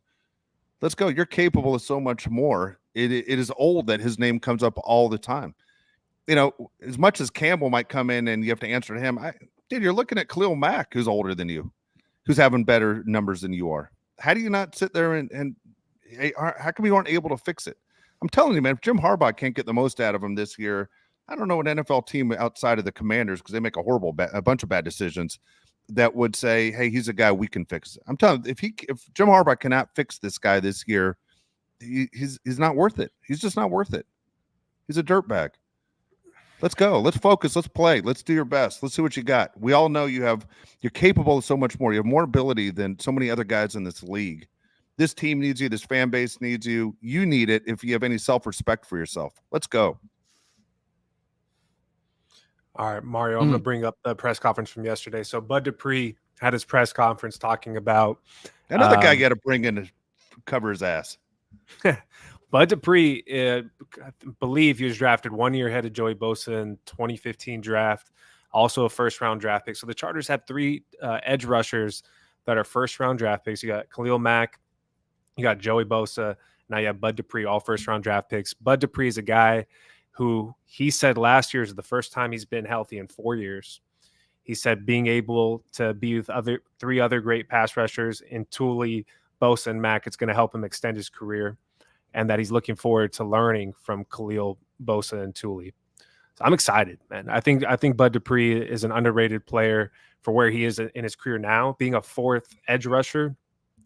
Speaker 1: Let's go. You're capable of so much more. It is old that his name comes up all the time. You know, as much as Campbell might come in and you have to answer to him, dude, you're looking at Khalil Mack, who's older than you, who's having better numbers than you are. How do you not sit there and how come you aren't able to fix it? I'm telling you, man, if Jim Harbaugh can't get the most out of him this year, I don't know an NFL team outside of the Commanders, because they make a bunch of bad decisions, that would say, hey, he's a guy we can fix. I'm telling you, if Jim Harbaugh cannot fix this guy this year, he's not worth it. He's just not worth it. He's a dirtbag. Let's go. Let's focus. Let's play. Let's do your best. Let's see what you got. We all know you're capable of so much more. You have more ability than so many other guys in this league. This team needs you. This fan base needs you. You need it if you have any self-respect for yourself. Let's go.
Speaker 2: All right, Mario, I'm going to bring up the press conference from yesterday. So Bud Dupree had his press conference talking about
Speaker 1: another guy you got to bring in to cover his ass.
Speaker 2: Bud Dupree, I believe he was drafted 1 year ahead of Joey Bosa in 2015 draft, also a first-round draft pick. So the Chargers have 3 edge rushers that are first-round draft picks. You got Khalil Mack, you got Joey Bosa, now you have Bud Dupree, all first-round draft picks. Bud Dupree is a guy who he said last year is the first time he's been healthy in 4 years. He said being able to be with 3 other great pass rushers in Thule, Bosa, and Mack, it's going to help him extend his career, and that he's looking forward to learning from Khalil, Bosa, and Thule. So I'm excited, man. I think Bud Dupree is an underrated player for where he is in his career now. Being a 4th edge rusher,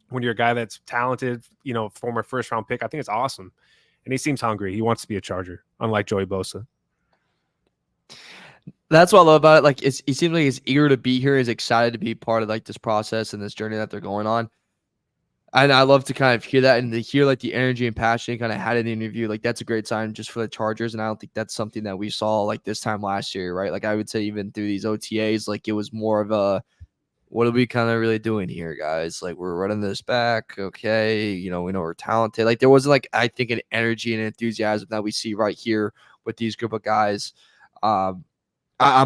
Speaker 2: when you're a guy that's talented, you know, former first-round pick, I think it's awesome. And he seems hungry. He wants to be a Charger, unlike Joey Bosa.
Speaker 3: That's what I love about it. Like, he seems like he's eager to be here. He's excited to be part of like this process and this journey that they're going on. And I love to kind of hear that and to hear like the energy and passion he kind of had in the interview. Like, that's a great sign just for the Chargers. And I don't think that's something that we saw like this time last year, right? Like, I would say even through these OTAs, like it was more of a, what are we kind of really doing here, guys? Like, we're running this back. Okay. You know, we know we're talented. Like, there wasn't like, I think, an energy and enthusiasm that we see right here with these group of guys. I'm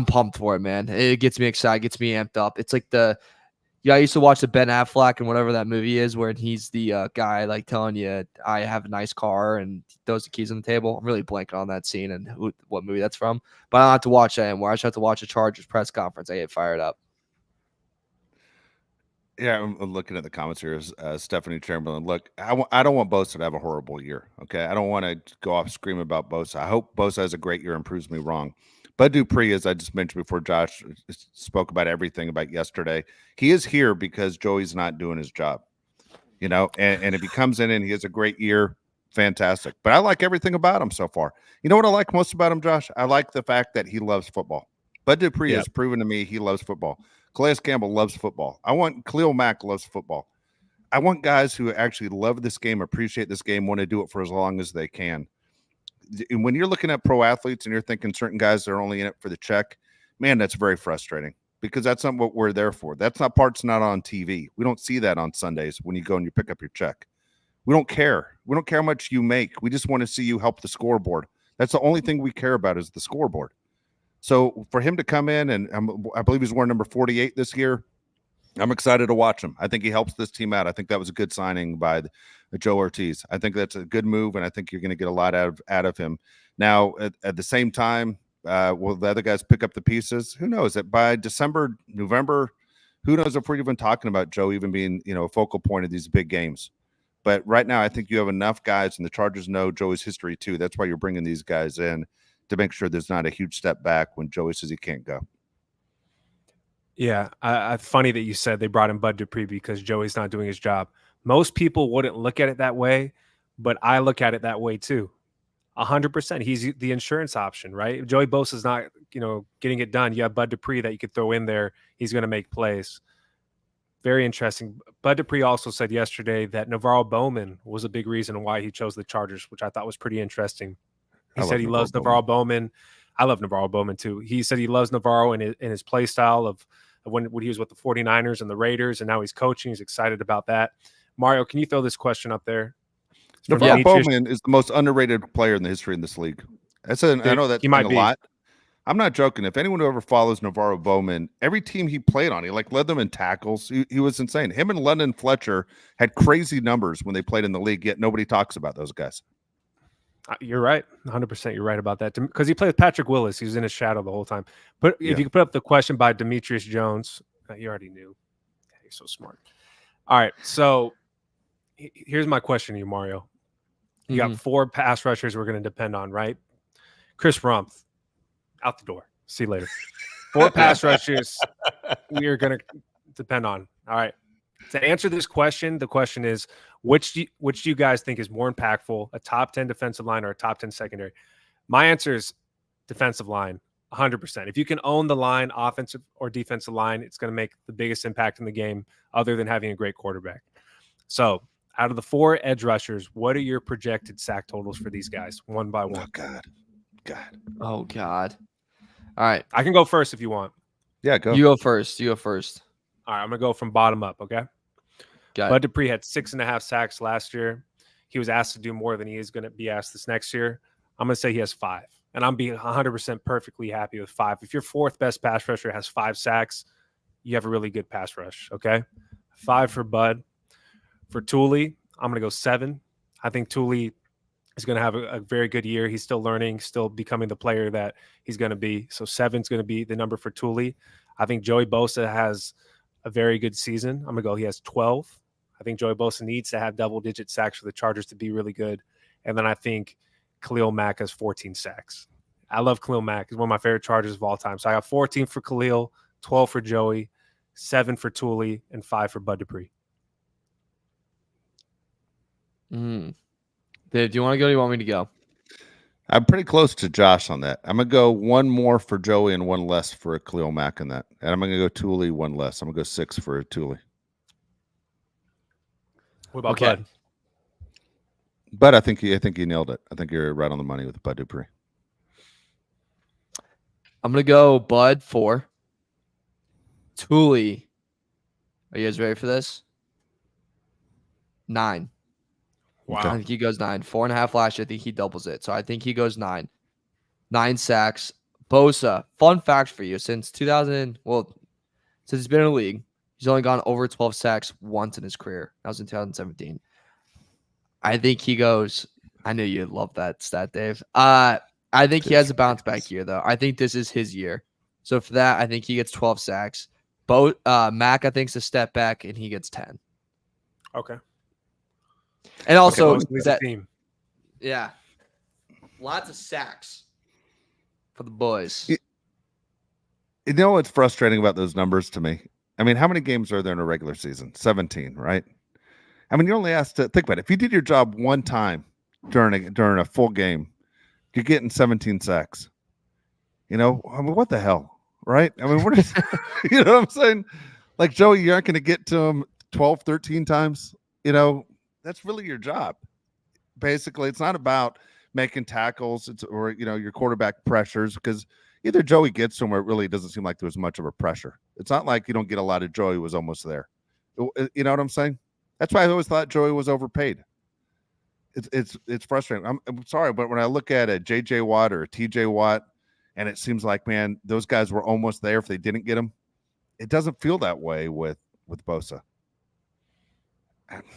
Speaker 3: pumped for it, man. It gets me excited, gets me amped up. It's like I used to watch the Ben Affleck and whatever that movie is where he's the guy like telling you, I have a nice car and throws the keys on the table. I'm really blanking on that scene and what movie that's from. But I don't have to watch that anymore. I just have to watch a Chargers press conference. I get fired up.
Speaker 1: Yeah, I'm looking at the comments here. Stephanie Chamberlain. Look, I don't want Bosa to have a horrible year. Okay, I don't want to go off screaming about Bosa. I hope Bosa has a great year and proves me wrong. Bud Dupree, as I just mentioned before, Josh spoke about everything about yesterday. He is here because Joey's not doing his job, you know. And if he comes in and he has a great year, fantastic. But I like everything about him so far. You know what I like most about him, Josh? I like the fact that he loves football. Bud Dupree has proven to me he loves football. Calais Campbell loves football. Khalil Mack loves football. I want guys who actually love this game, appreciate this game, want to do it for as long as they can. And when you're looking at pro athletes and you're thinking certain guys are only in it for the check, man, that's very frustrating because that's not what we're there for. That's not on TV. We don't see that on Sundays when you go and you pick up your check. We don't care. We don't care how much you make. We just want to see you help the scoreboard. That's the only thing we care about is the scoreboard. So for him to come in, and I believe he's wearing number 48 this year, I'm excited to watch him. I think he helps this team out. I think that was a good signing by Joe Ortiz. I think that's a good move, and I think you're going to get a lot out of him. Now, at the same time, will the other guys pick up the pieces? Who knows? That by December, November, who knows if we're even talking about Joe even being, you know, a focal point of these big games. But right now, I think you have enough guys, and the Chargers know Joey's history too. That's why you're bringing these guys in to make sure there's not a huge step back when Joey says he can't go.
Speaker 2: Yeah, funny that you said they brought in Bud Dupree because Joey's not doing his job. Most people wouldn't look at it that way, but I look at it that way too. 100%. He's the insurance option, right? If Joey Bosa's not, you know, getting it done, you have Bud Dupree that you could throw in there. He's going to make plays. Very interesting. Bud Dupree also said yesterday that Navarro Bowman was a big reason why he chose the Chargers, which I thought was pretty interesting. He said he loves Navarro Bowman. I love Navarro Bowman too. He said he loves Navarro in his play style of when he was with the 49ers and the Raiders, and now he's coaching. He's excited about that. Mario, can you throw this question up there? It's from
Speaker 1: Navarro
Speaker 2: Demetrius.
Speaker 1: Bowman is the most underrated player in the history in this league. I know that's
Speaker 2: he might
Speaker 1: been a
Speaker 2: be.
Speaker 1: lot. I'm not joking. If anyone who ever follows Navarro Bowman, every team he played on, he led them in tackles. He was insane. Him and London Fletcher had crazy numbers when they played in the league, yet nobody talks about those guys.
Speaker 2: You're right. 100% you're right about that. Because he played with Patrick Willis. He was in his shadow the whole time. But if you could put up the question by Demetrius Jones, you already knew. He's so smart. All right. So here's my question to you, Mario. You got 4 pass rushers we're going to depend on, right? Chris Rumpf, out the door. See you later. 4 pass rushers we are going to depend on. All right. To answer this question, the question is, which do you guys think is more impactful, a top 10 defensive line or a top 10 secondary? My answer is defensive line, 100%. If you can own the line, offensive or defensive line, it's going to make the biggest impact in the game other than having a great quarterback. So out of the 4 edge rushers, what are your projected sack totals for these guys, one by one?
Speaker 3: Oh, God. All right.
Speaker 2: I can go first if you want.
Speaker 1: Yeah, go.
Speaker 3: You go first.
Speaker 2: All right, I'm going to go from bottom up, okay? Bud Dupree had 6.5 sacks last year. He was asked to do more than he is going to be asked this next year. I'm going to say he has 5. And I'm being 100% perfectly happy with 5. If your 4th best pass rusher has 5 sacks, you have a really good pass rush, okay? 5 for Bud. For Tooley, I'm going to go 7. I think Tooley is going to have a very good year. He's still learning, still becoming the player that he's going to be. So 7 is going to be the number for Tooley. I think Joey Bosa has a very good season. I'm going to go he has 12. I think Joey Bosa needs to have double-digit sacks for the Chargers to be really good. And then I think Khalil Mack has 14 sacks. I love Khalil Mack. He's one of my favorite Chargers of all time. So I got 14 for Khalil, 12 for Joey, 7 for Tooley, and 5 for Bud Dupree.
Speaker 3: Dave, do you want to go or do you want me to go?
Speaker 1: I'm pretty close to Josh on that. I'm going to go 1 more for Joey and 1 less for Khalil Mack in that. And I'm going to go Tooley 1 less. I'm going to go 6 for Tooley.
Speaker 2: What about Bud?
Speaker 1: But I think you nailed it. I think you're right on the money with Bud Dupree.
Speaker 3: I'm going to go Bud 4. Tooley. Are you guys ready for this? 9.
Speaker 2: Wow.
Speaker 3: I think he goes 9. 4.5 last year. I think he doubles it. So I think he goes 9. 9 sacks. Bosa, fun fact for you. Since he's been in the league, he's only gone over 12 sacks once in his career. That was in 2017. I think he goes, I knew you'd love that stat, Dave. I think he has a bounce back year, though. I think this is his year. So for that, I think he gets 12 sacks. Mac, I think, is a step back, and he gets 10.
Speaker 2: Okay.
Speaker 3: And also,
Speaker 2: team.
Speaker 3: Yeah. Lots of sacks for the boys.
Speaker 1: You know what's frustrating about those numbers to me? I mean, how many games are there in a regular season? 17, right? I mean, you're only asked to think about it. If you did your job one time during a full game, you're getting 17 sacks. You know, I mean, what the hell, right? I mean, what is, you know what I'm saying? Like, Joey, you aren't going to get to him 12, 13 times. You know, that's really your job. Basically, it's not about making tackles or your quarterback pressures, because either Joey gets to him or it really doesn't seem like there was much of a pressure. It's not like you don't get a lot of Joey was almost there. You know what I'm saying? That's why I always thought Joey was overpaid. It's frustrating. I'm sorry, but when I look at a J.J. Watt or a T.J. Watt, and it seems like, man, those guys were almost there if they didn't get him. It doesn't feel that way with Bosa.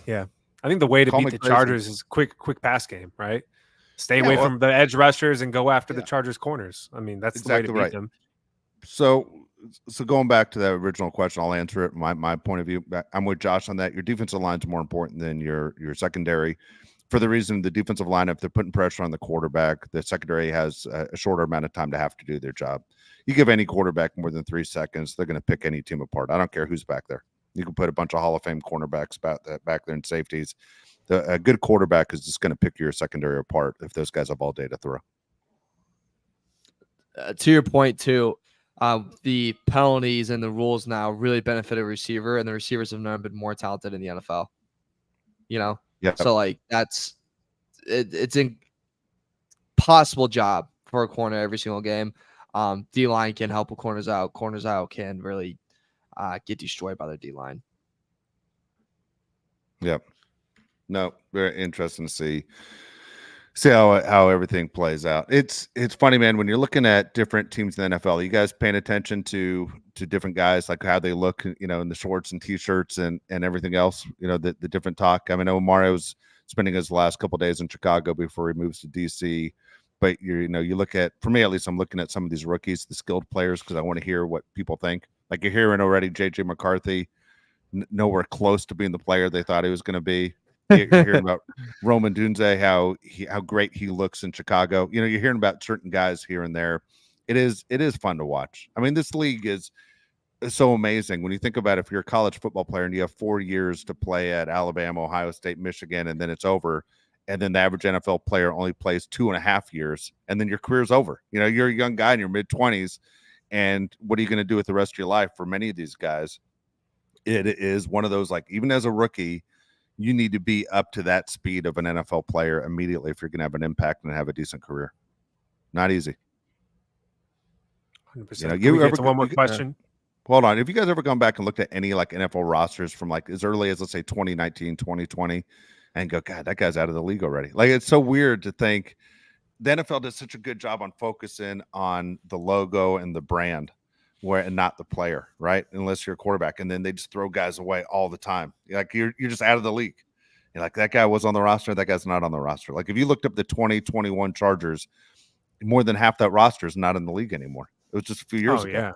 Speaker 2: Yeah. I think the way to beat the Chargers is quick pass game, right? Stay away from the edge rushers and go after the Chargers corners. I mean, that's exactly the way to beat them.
Speaker 1: So going back to that original question, I'll answer it. My point of view, I'm with Josh on that. Your defensive line is more important than your secondary, for the reason the defensive line, if they're putting pressure on the quarterback, the secondary has a shorter amount of time to have to do their job. You give any quarterback more than 3 seconds, they're going to pick any team apart. I don't care who's back there. You can put a bunch of Hall of Fame cornerbacks back there in safeties. A good quarterback is just going to pick your secondary apart if those guys have all day to throw.
Speaker 3: To your point, too, the penalties and the rules now really benefit a receiver, and the receivers have never been more talented in the NFL. You know?
Speaker 1: Yeah.
Speaker 3: So, like, it's an impossible job for a corner every single game. D-line can help with corners out. Corners out can really get destroyed by their D-line.
Speaker 1: Yep. No, very interesting to see how everything plays out. It's funny, man, when you're looking at different teams in the NFL. You guys paying attention to different guys, like how they look, in the shorts and t-shirts and everything else. The different talk. I mean, Mario's spending his last couple of days in Chicago before he moves to DC. But you look at, for me at least, I'm looking at some of these rookies, the skilled players, because I want to hear what people think. Like you're hearing already, JJ McCarthy, nowhere close to being the player they thought he was going to be. You're hearing about Roman Dunze, how great he looks in Chicago. You're hearing about certain guys here and there. It is fun to watch. I mean, this league is so amazing when you think about it. If you're a college football player and you have 4 years to play at Alabama, Ohio State, Michigan, and then it's over, and then the average NFL player only plays 2.5 years, and then your career's over. You're a young guy in your mid-20s, and what are you going to do with the rest of your life? For many of these guys, it is one of those, like, even as a rookie, you need to be up to that speed of an NFL player immediately if you're going to have an impact and have a decent career. Not easy.
Speaker 2: 100%. You ever one more question?
Speaker 1: Hold on. Have you guys ever gone back and looked at any like NFL rosters from like as early as, let's say, 2019, 2020 and go, God, that guy's out of the league already? Like, it's so weird to think the NFL does such a good job on focusing on the logo and the brand and not the player, right? Unless you're a quarterback, and then they just throw guys away all the time. Like you're just out of the league. You're like, that guy was on the roster, that guy's not on the roster. Like if you looked up the 2021 Chargers, more than half that roster is not in the league anymore. It was just a few years ago.
Speaker 2: Yeah.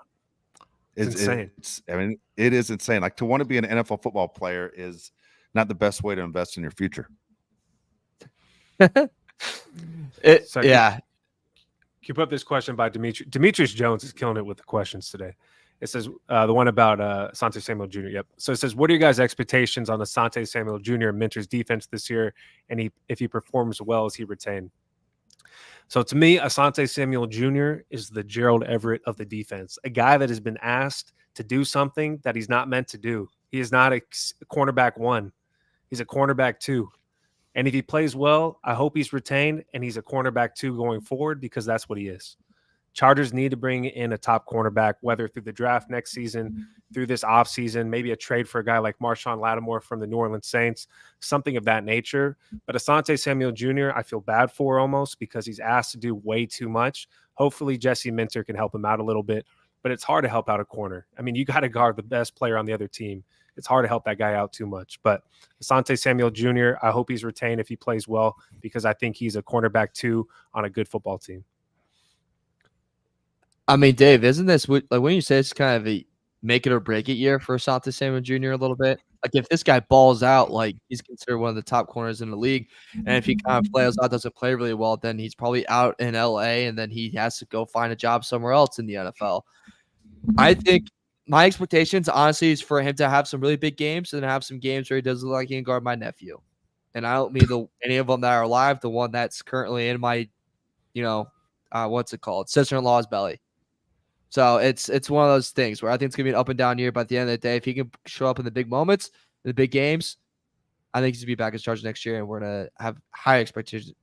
Speaker 2: It's insane.
Speaker 1: It is insane. Like to want to be an NFL football player is not the best way to invest in your future.
Speaker 3: Yeah.
Speaker 2: Keep up this question by Dimitri. Demetrius Jones is killing it with the questions today. It says the one about Asante Samuel Jr. Yep. So it says, what are your guys' expectations on Asante Samuel Jr. and Minter's defense this year? And if he performs well, is he retained? So to me, Asante Samuel Jr. is the Gerald Everett of the defense, a guy that has been asked to do something that he's not meant to do. He is not a cornerback 1. He's a cornerback 2. And if he plays well, I hope he's retained and he's a cornerback 2 going forward, because that's what he is. Chargers need to bring in a top cornerback, whether through the draft next season, through this offseason, maybe a trade for a guy like Marshawn Lattimore from the New Orleans Saints, something of that nature. But Asante Samuel Jr., I feel bad for almost, because he's asked to do way too much. Hopefully Jesse Minter can help him out a little bit, but it's hard to help out a corner. I mean, you got to guard the best player on the other team. It's hard to help that guy out too much. But Asante Samuel Jr., I hope he's retained if he plays well, because I think he's a cornerback 2 on a good football team.
Speaker 3: I mean, Dave, isn't this like when you say it's kind of a make it or break it year for Asante Samuel Jr. a little bit? Like if this guy balls out, like he's considered one of the top corners in the league, and if he kind of plays out, doesn't play really well, then he's probably out in LA, and then he has to go find a job somewhere else in the NFL. I think my expectations, honestly, is for him to have some really big games and have some games where he doesn't look like he can guard my nephew. And I don't mean any of them that are alive, the one that's currently in my, what's it called? Sister-in-law's belly. So it's one of those things where I think it's going to be an up and down year, but at the end of the day, if he can show up in the big moments, in the big games, I think he's going to be back as Chargers next year, and we're going to have high expectations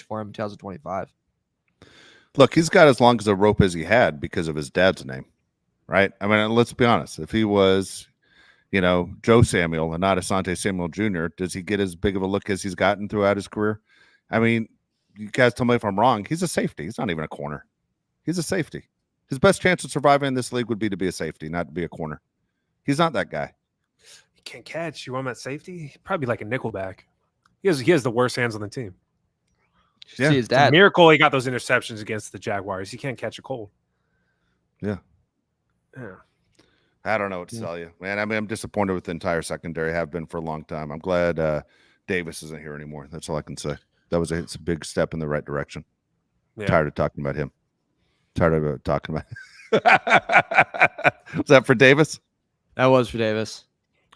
Speaker 3: for him in 2025.
Speaker 1: Look, he's got as long as a rope as he had because of his dad's name, right? I mean, let's be honest. If he was, Joe Samuel and not Asante Samuel Jr., does he get as big of a look as he's gotten throughout his career? I mean, you guys tell me if I'm wrong. He's a safety. He's not even a corner. He's a safety. His best chance of surviving in this league would be to be a safety, not to be a corner. He's not that guy.
Speaker 2: He can't catch. You want him at safety? He'd probably like a nickelback. He has the worst hands on the team.
Speaker 3: Yeah. See his dad.
Speaker 2: It's a miracle he got those interceptions against the Jaguars. He can't catch a cold.
Speaker 1: Yeah. I don't know what to tell you, man. I mean, I'm disappointed with the entire secondary. Have been for a long time. I'm glad Davis isn't here anymore. That's all I can say. It's a big step in the right direction. Yeah. Tired of talking about him. Tired of talking about Was that for Davis?
Speaker 3: That was for Davis.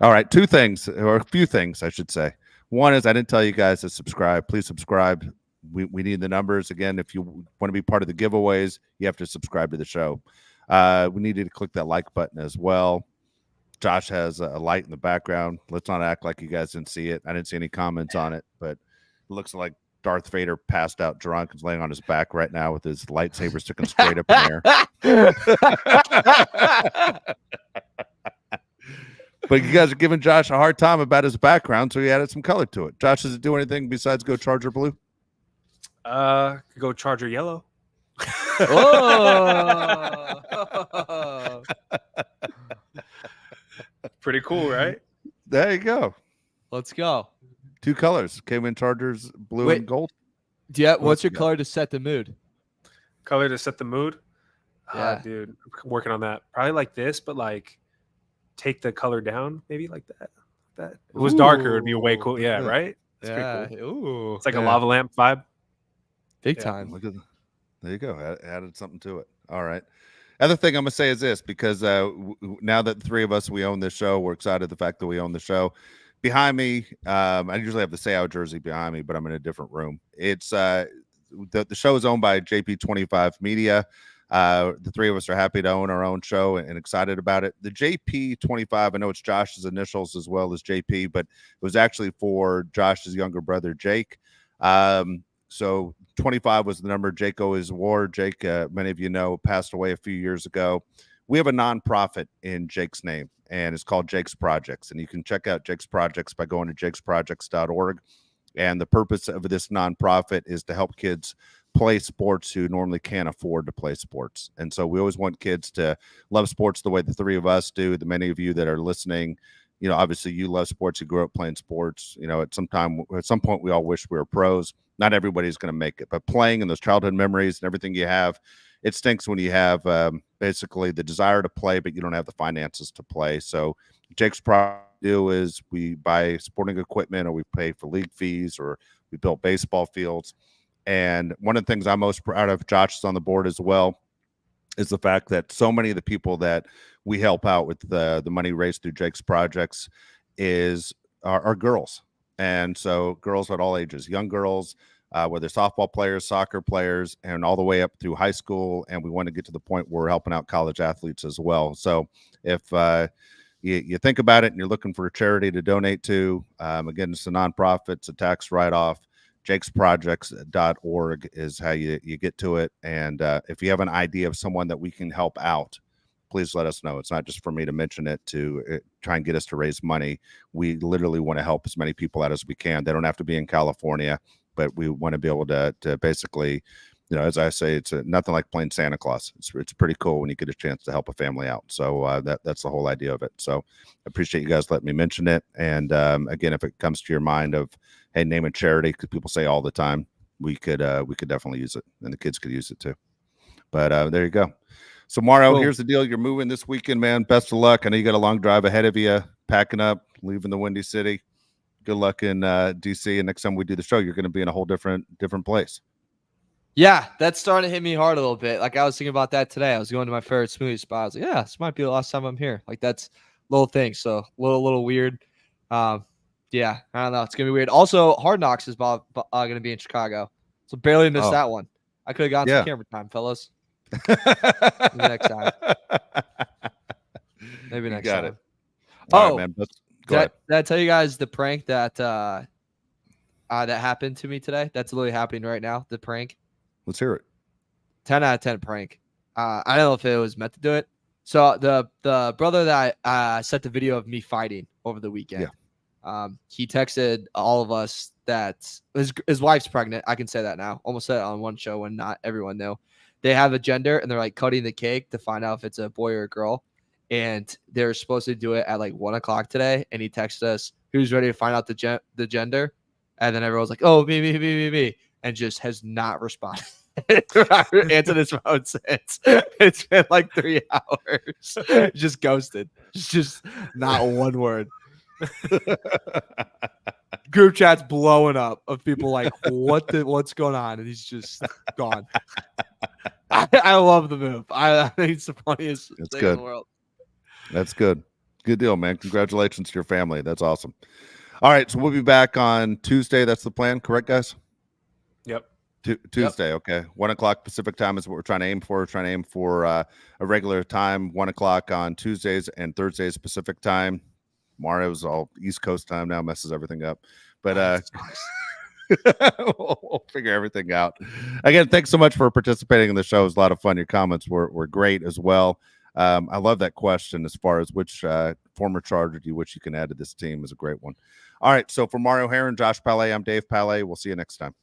Speaker 1: All right. 2 things, or a few things, I should say. One is I didn't tell you guys to subscribe. Please subscribe. We need the numbers. Again, if you want to be part of the giveaways, you have to subscribe to the show. We need you to click that like button as well. Josh has a light in the background. Let's not act like you guys didn't see it. I didn't see any comments on it, but it looks like Darth Vader passed out drunk and is laying on his back right now with his lightsaber sticking straight up in the air. But you guys are giving Josh a hard time about his background, so he added some color to it. Josh, does it do anything besides go Charger blue?
Speaker 2: Go Charger yellow.
Speaker 3: Oh.
Speaker 2: Pretty cool, right?
Speaker 1: There you go.
Speaker 3: Let's go.
Speaker 1: 2 colors came in Chargers blue
Speaker 3: Wait.
Speaker 1: and gold.
Speaker 3: Yeah,
Speaker 1: else
Speaker 3: what's
Speaker 1: you
Speaker 3: your
Speaker 1: got?
Speaker 3: color to set the mood?
Speaker 2: Color to set the mood.
Speaker 3: Yeah.
Speaker 2: Dude, I'm working on that. Probably like this, but like take the color down, maybe like that. That if it was darker, it'd be way cool. Yeah,
Speaker 1: Yeah.
Speaker 2: right. It's
Speaker 3: Yeah.
Speaker 2: pretty cool.
Speaker 3: Ooh.
Speaker 2: It's like
Speaker 1: Yeah.
Speaker 2: a lava lamp vibe.
Speaker 3: Big
Speaker 2: Yeah.
Speaker 3: time.
Speaker 1: Look at there you go. Added something to it. All right. Other thing I'm gonna say is this, because now that the 3 of us we own this show, we're excited the fact that we own the show. Behind me, I usually have the Say Out jersey behind me, but I'm in a different room. It's the show is owned by JP25 Media. The 3 of us are happy to own our own show and excited about it. The JP25, I know it's Josh's initials as well as JP, but it was actually for Josh's younger brother, Jake. So 25 was the number Jake always wore. Jake, many of you know, passed away a few years ago. We have a nonprofit in Jake's name, and it's called Jake's Projects. And you can check out Jake's Projects by going to jakesprojects.org. And the purpose of this nonprofit is to help kids play sports who normally can't afford to play sports. And so we always want kids to love sports the way the 3 of us do. The many of you that are listening, you know, obviously you love sports. You grew up playing sports. You know, at some point, we all wish we were pros. Not everybody's going to make it, but playing and those childhood memories and everything you have, it stinks when you have basically the desire to play, but you don't have the finances to play. So Jake's do is we buy sporting equipment, or we pay for league fees, or we build baseball fields. And one of the things I'm most proud of, Josh is on the board as well, is the fact that so many of the people that we help out with the money raised through Jake's Projects are girls. And so girls at all ages, young girls, whether softball players, soccer players, and all the way up through high school. And we want to get to the point where we're helping out college athletes as well. So if you think about it and you're looking for a charity to donate to, again, it's a nonprofit, it's a tax write-off. jakesprojects.org is how you get to it. And if you have an idea of someone that we can help out, please let us know. It's not just for me to mention it to try and get us to raise money. We literally want to help as many people out as we can. They don't have to be in California, but we want to be able to basically, you know, as I say, it's nothing like playing Santa Claus. It's pretty cool when you get a chance to help a family out. So that's the whole idea of it. So I appreciate you guys letting me mention it. And again, if it comes to your mind of, hey, name a charity, because people say all the time, we could definitely use it, and the kids could use it too. But there you go. So Mario,
Speaker 3: Cool.
Speaker 1: Here's the deal. You're moving this weekend, man. Best of luck. I know you got a long drive ahead of you, packing up, leaving the Windy City. Good luck in DC. And next time we do the show, you're going to be in a whole different place.
Speaker 3: Yeah, that's starting to hit me hard a little bit. Like, I was thinking about that today. I was going to my favorite smoothie spot. I was like, yeah, this might be the last time I'm here. Like, that's little thing. So a little weird. Yeah, I don't know. It's going to be weird. Also, Hard Knocks is going to be in Chicago. So barely missed that one. I could have gotten some camera time, fellas. Maybe next time. Maybe next time.
Speaker 1: It. All right, man.
Speaker 3: Did I tell you guys the prank that that happened to me today? That's literally happening right now. The prank.
Speaker 1: Let's hear it.
Speaker 3: 10 out of 10 prank. I don't know if it was meant to do it. So the brother that sent the video of me fighting over the weekend. Yeah. He texted all of us that his wife's pregnant. I can say that now. Almost said it on one show when not everyone knew. They have a gender and they're like cutting the cake to find out if it's a boy or a girl. And they're supposed to do it at like 1 o'clock today. And he texted us, who's ready to find out the gender? And then everyone's like, oh, me. And just has not responded. Answered his phone since. It's been like 3 hours. Just ghosted. Just not one word. Group chat's blowing up of people like, what's going on? And he's just gone. I love the move. I think it's the funniest thing in the world.
Speaker 1: That's good. Good deal, man. Congratulations to your family. That's awesome. All right, so we'll be back on Tuesday. That's the plan, correct, guys?
Speaker 2: Yep.
Speaker 1: Tuesday, okay. 1 o'clock Pacific time is what we're trying to aim for. We're trying to aim for a regular time, 1 o'clock on Tuesdays and Thursdays Pacific time. Mario's all East Coast time now, messes everything up. But we'll figure everything out. Again, thanks so much for participating in the show. It was a lot of fun. Your comments were great as well. I love that question as far as which former Charger do you wish you can add to this team is a great one. All right. So for Mario Heron, Josh Palais, I'm Dave Palais. We'll see you next time.